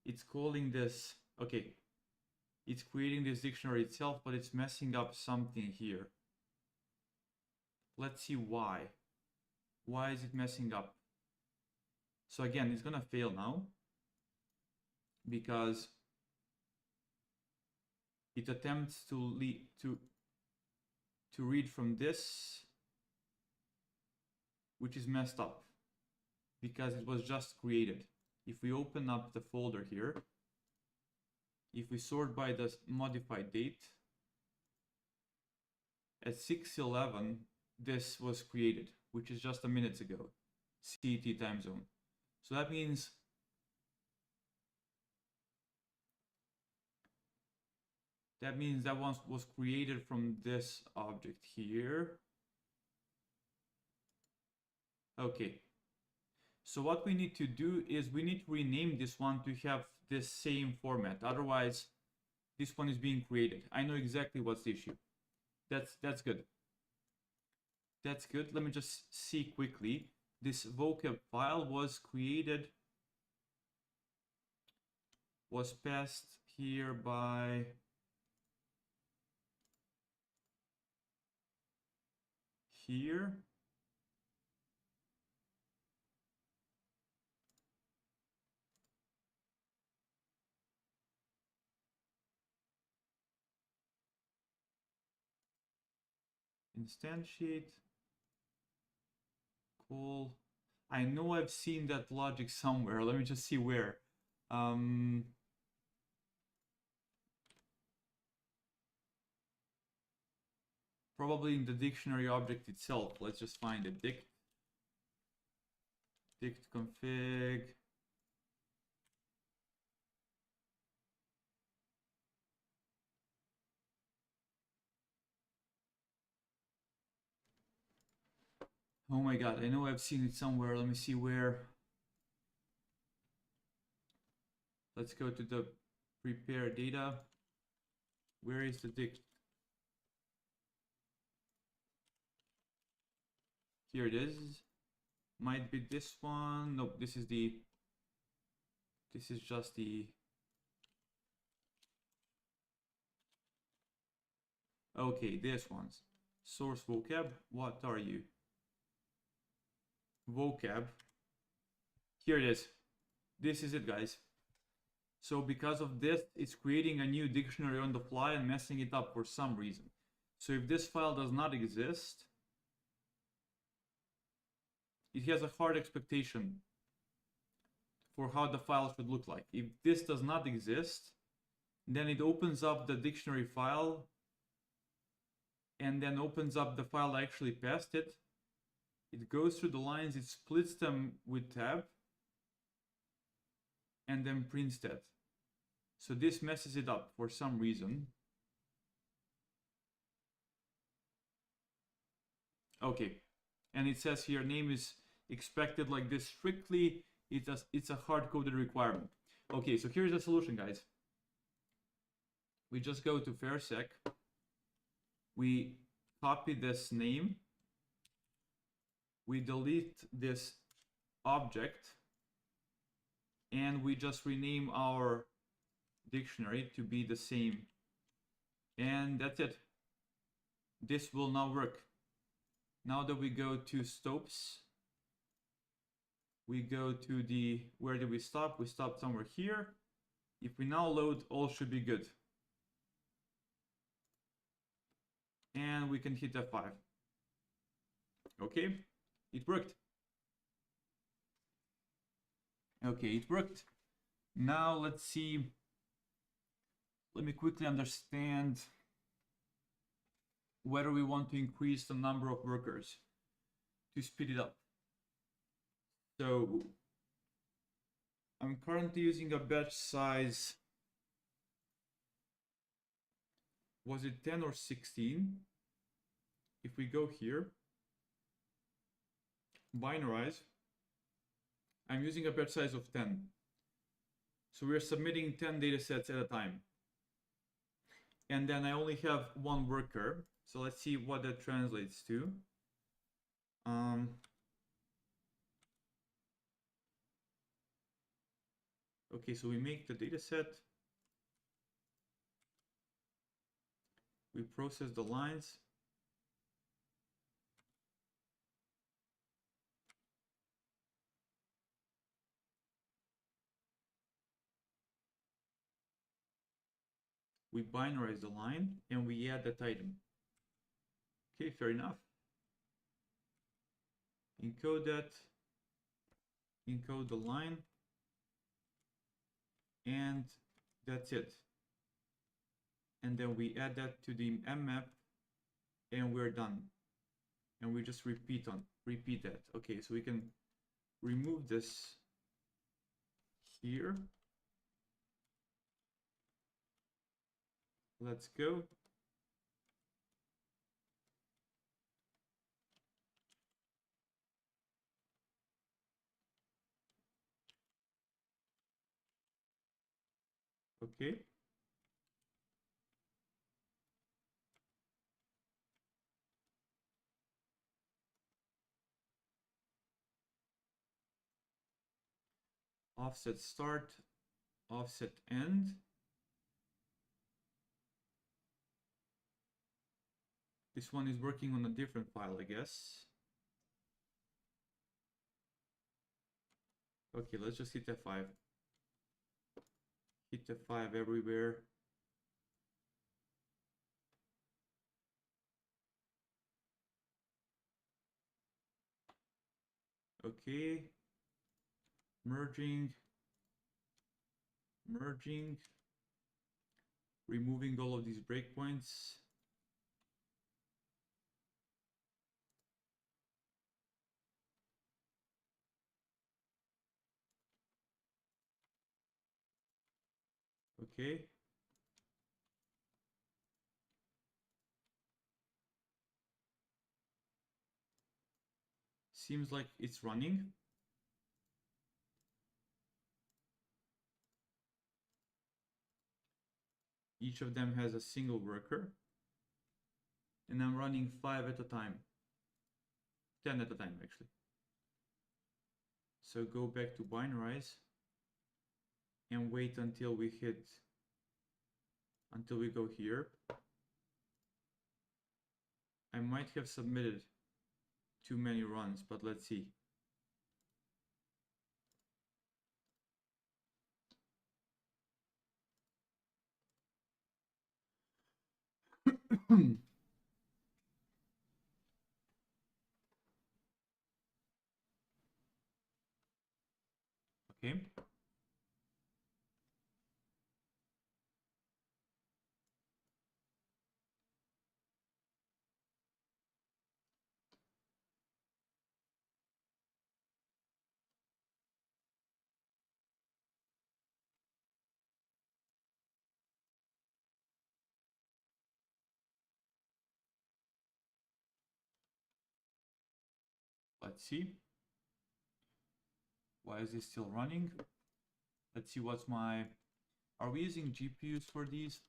It's calling this, okay. It's creating this dictionary itself, but it's messing up something here. Let's see why. Why is it messing up? So again, it's gonna fail now because it attempts to read from this, which is messed up because it was just created. If we open up the folder here, if we sort by the modified date, at 6:11, this was created, which is just a minute ago, CET time zone. So that means that one was created from this object here. Okay. So what we need to do is we need to rename this one to have this same format. Otherwise, this one is being created. I know exactly what's the issue. That's good. That's good. Let me just see quickly. This vocab file was created, was passed here by here. Instantiate. call. I know I've seen that logic somewhere. Let me just see where. Probably in the dictionary object itself. Let's just find it. Dict config. Oh my god, I know I've seen it somewhere. Let me see where. Let's go to the prepare data. Where is the dict? Here it is. Might be this one. Nope, this is just the. Okay, this one's. Source vocab. What are you? Vocab. Here it is. This is it, guys. So because of this, it's creating a new dictionary on the fly and messing it up for some reason. So if this file does not exist, it has a hard expectation for how the file should look like. If this does not exist, then it opens up the dictionary file and then opens up the file I actually passed it. It goes through the lines, it splits them with tab, and then prints that. So this messes it up for some reason. Okay, and it says here name is expected like this strictly. It's a hard-coded requirement. Okay, so here's the solution, guys. We just go to fairsec. We copy this name. We delete this object. And we just rename our dictionary to be the same. And that's it. This will now work. Now that we go to Stopes, we go to the, where did we stop? We stopped somewhere here. If we now load, all should be good. And we can hit F5. Okay, it worked. Okay, it worked. Now let's see. Let me quickly understand whether we want to increase the number of workers to speed it up. So I'm currently using a batch size. Was it 10 or 16? If we go here, binarize, I'm using a batch size of 10. So we're submitting 10 data sets at a time. And then I only have one worker. So let's see what that translates to. Okay, so we make the data set. We process the lines. We binarize the line and we add that item. Okay, fair enough. Encode that, encode the line, and that's it. And then we add that to the mmap and we're done. And we just repeat that. Okay, so we can remove this here. Let's go. Okay. Offset start, offset end. This one is working on a different file, I guess. Okay, let's just hit F5. Hit F5 everywhere. Okay. Merging. Removing all of these breakpoints. Okay. Seems like it's running. Each of them has a single worker. And I'm running 5 at a time. 10 at a time, actually. So go back to binarize and wait until we go here. I might have submitted too many runs, but let's see. Okay. Let's see. Why is this still running? Let's see what's my... Are we using GPUs for these?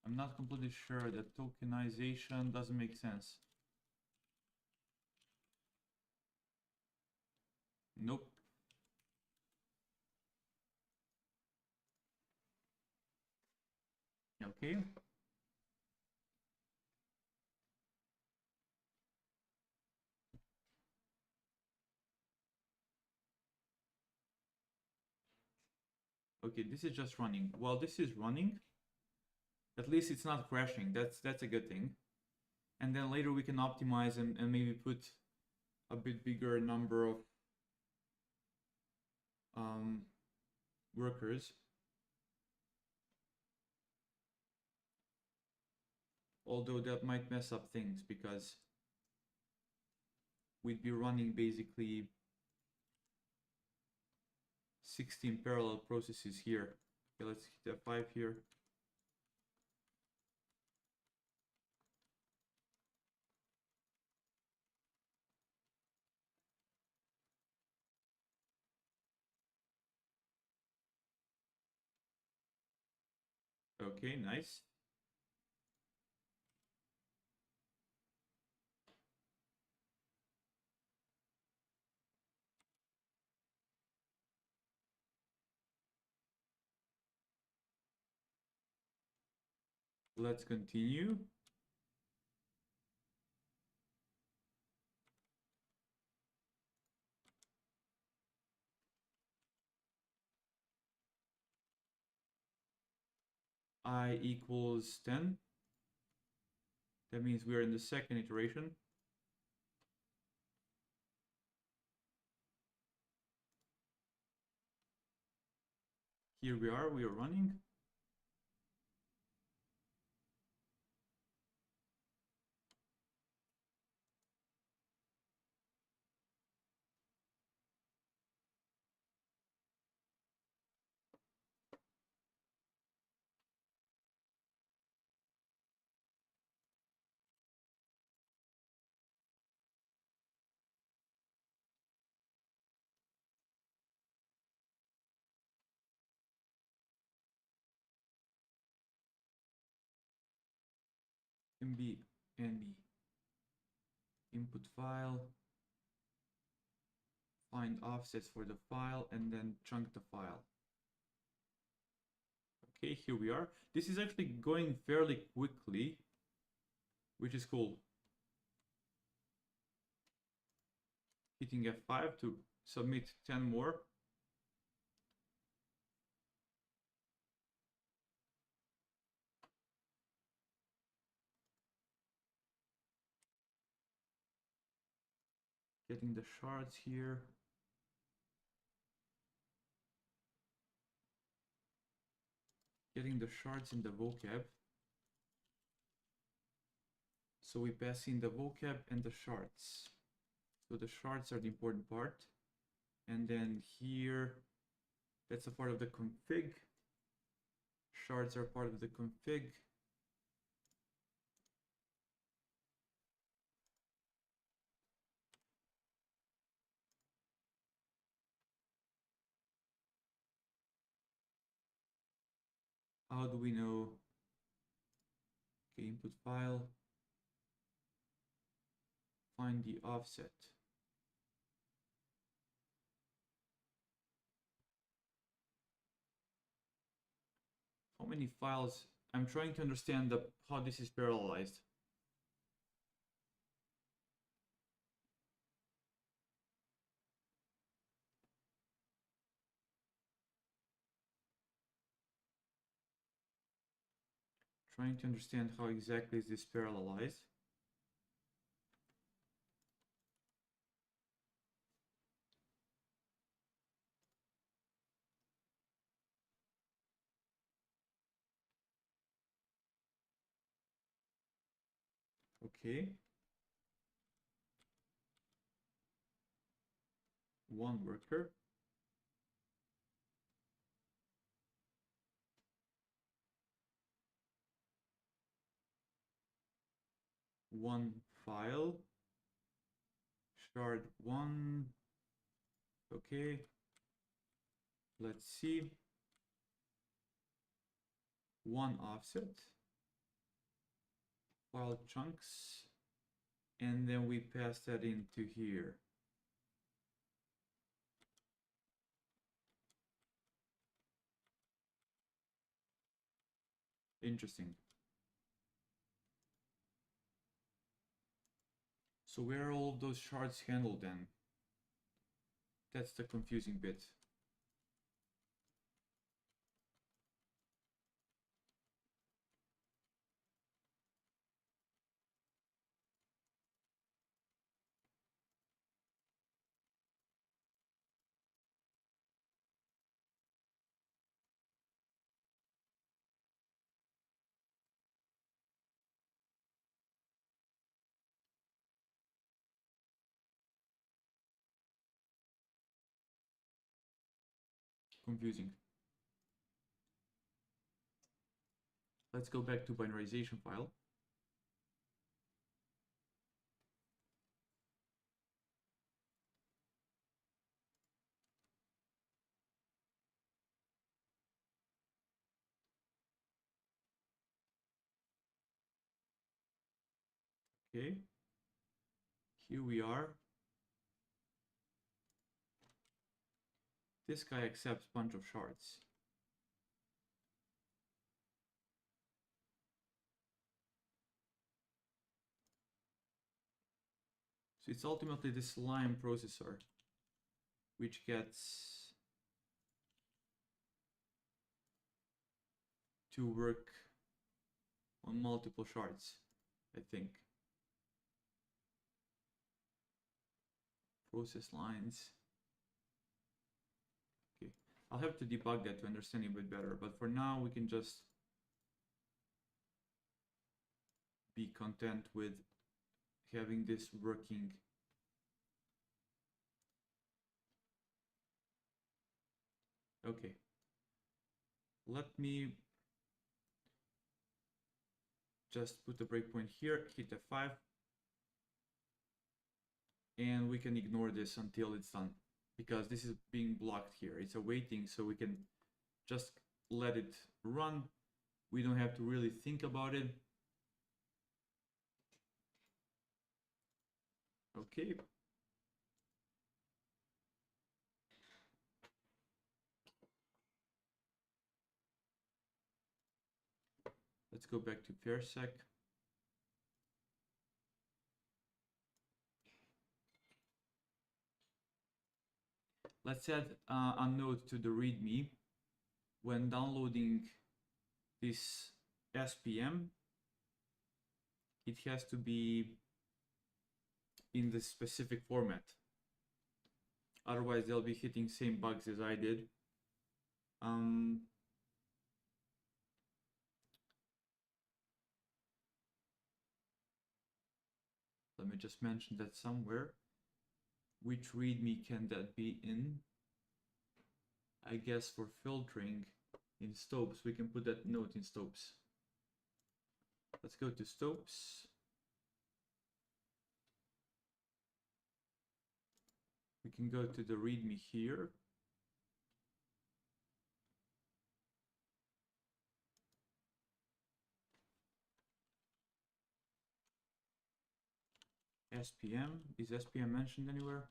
I'm not completely sure. That tokenization doesn't make sense. Nope. Okay. Okay, this is just running. While this is running, at least it's not crashing. That's a good thing. And then later we can optimize and maybe put a bit bigger number of workers. Although that might mess up things because we'd be running basically 16 parallel processes here. Okay, let's hit F5 here. Okay, nice. Let's continue. I equals 10. That means we're in the second iteration. Here we are running. MB, NB, input file, find offsets for the file, and then chunk the file. Okay, here we are. This is actually going fairly quickly, which is cool. Hitting F5 to submit 10 more. Getting the shards here. Getting the shards in the vocab. So we pass in the vocab and the shards. So the shards are the important part. And then here, that's a part of the config. Shards are part of the config. How do we know? Okay, input file. Find the offset. How many files? I'm trying to understand how this is parallelized. Trying to understand how exactly is this parallelized. Okay. One worker. One file. Shard one. Okay. Let's see. One offset. File chunks. And then we pass that into here. Interesting. So where are all those shards handled then? That's the confusing bit. Confusing. Let's go back to binarization file. Okay. Here we are. This guy accepts a bunch of shards. So it's ultimately this Lime processor which gets to work on multiple shards, I think. Process lines. Okay, I'll have to debug that to understand it a bit better, but for now we can just be content with having this working. Okay, let me just put a breakpoint here, hit F5, and we can ignore this until it's done, because this is being blocked here. It's awaiting, so we can just let it run. We don't have to really think about it. Okay. Let's go back to PairSec. Let's add a note to the README. When downloading this SPM, it has to be in the specific format. Otherwise, they'll be hitting same bugs as I did. Let me just mention that somewhere. Which README can that be in? I guess for filtering in Stopes, we can put that note in Stopes. Let's go to Stopes. We can go to the README here. SPM, is SPM mentioned anywhere?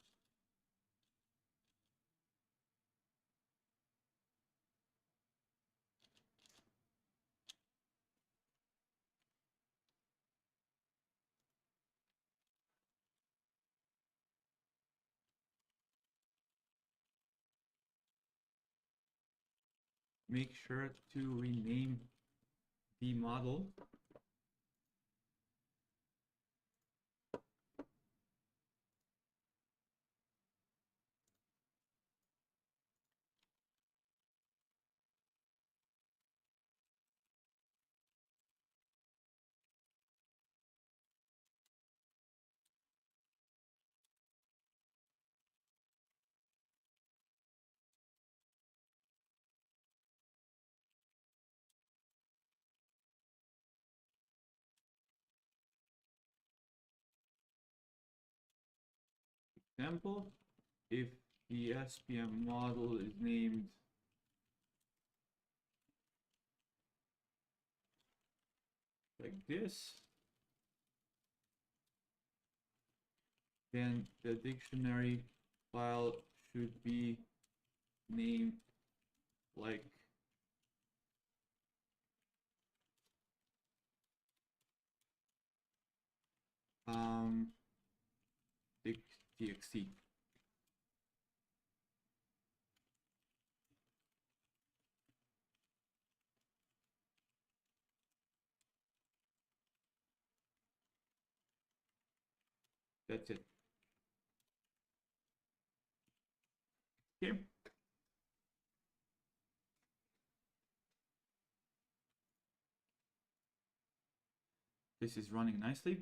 Make sure to rename the model. Example, if the SPM model is named like this, then the dictionary file should be named like txt. That's it. Okay. This is running nicely.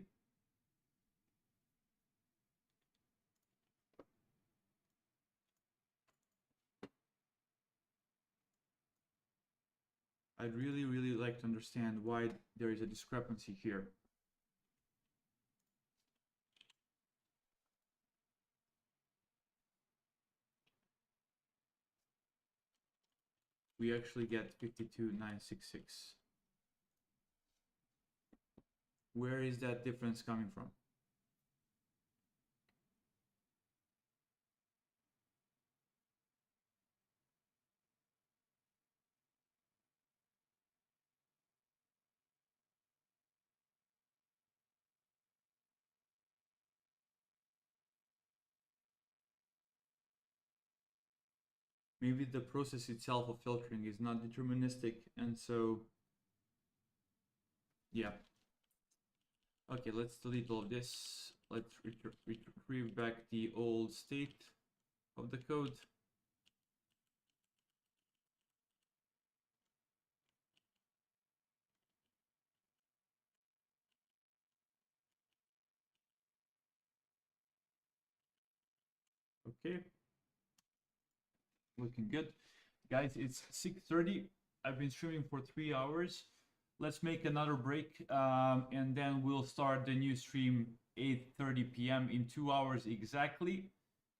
I'd really like to understand why there is a discrepancy here. We actually get 52966. Where is that difference coming from? Maybe the process itself of filtering is not deterministic, and so, yeah. Okay, let's delete all of this. Let's retrieve back the old state of the code. Okay. Looking good. Guys, it's 6:30. I've been streaming for 3 hours. Let's make another break, and then we'll start the new stream 8:30 p.m. in 2 hours exactly.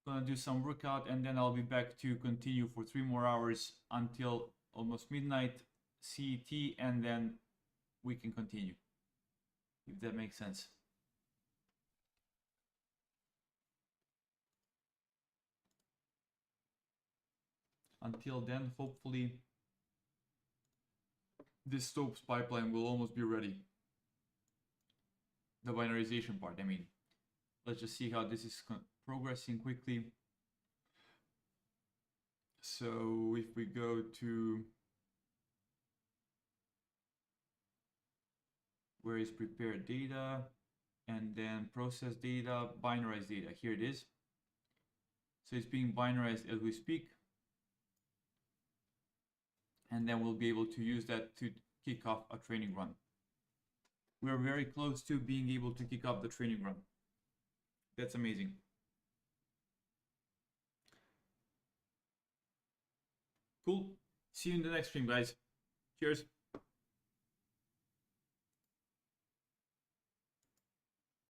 Gonna do some workout, and then I'll be back to continue for 3 more hours until almost midnight CET, and then we can continue, if that makes sense. Until then, hopefully, this Stopes pipeline will almost be ready. The binarization part, I mean. Let's just see how this is progressing quickly. So if we go to where is prepared data, and then process data, binarize data. Here it is. So it's being binarized as we speak. And then we'll be able to use that to kick off a training run. We're very close to being able to kick off the training run. That's amazing. Cool. See you in the next stream, guys. Cheers.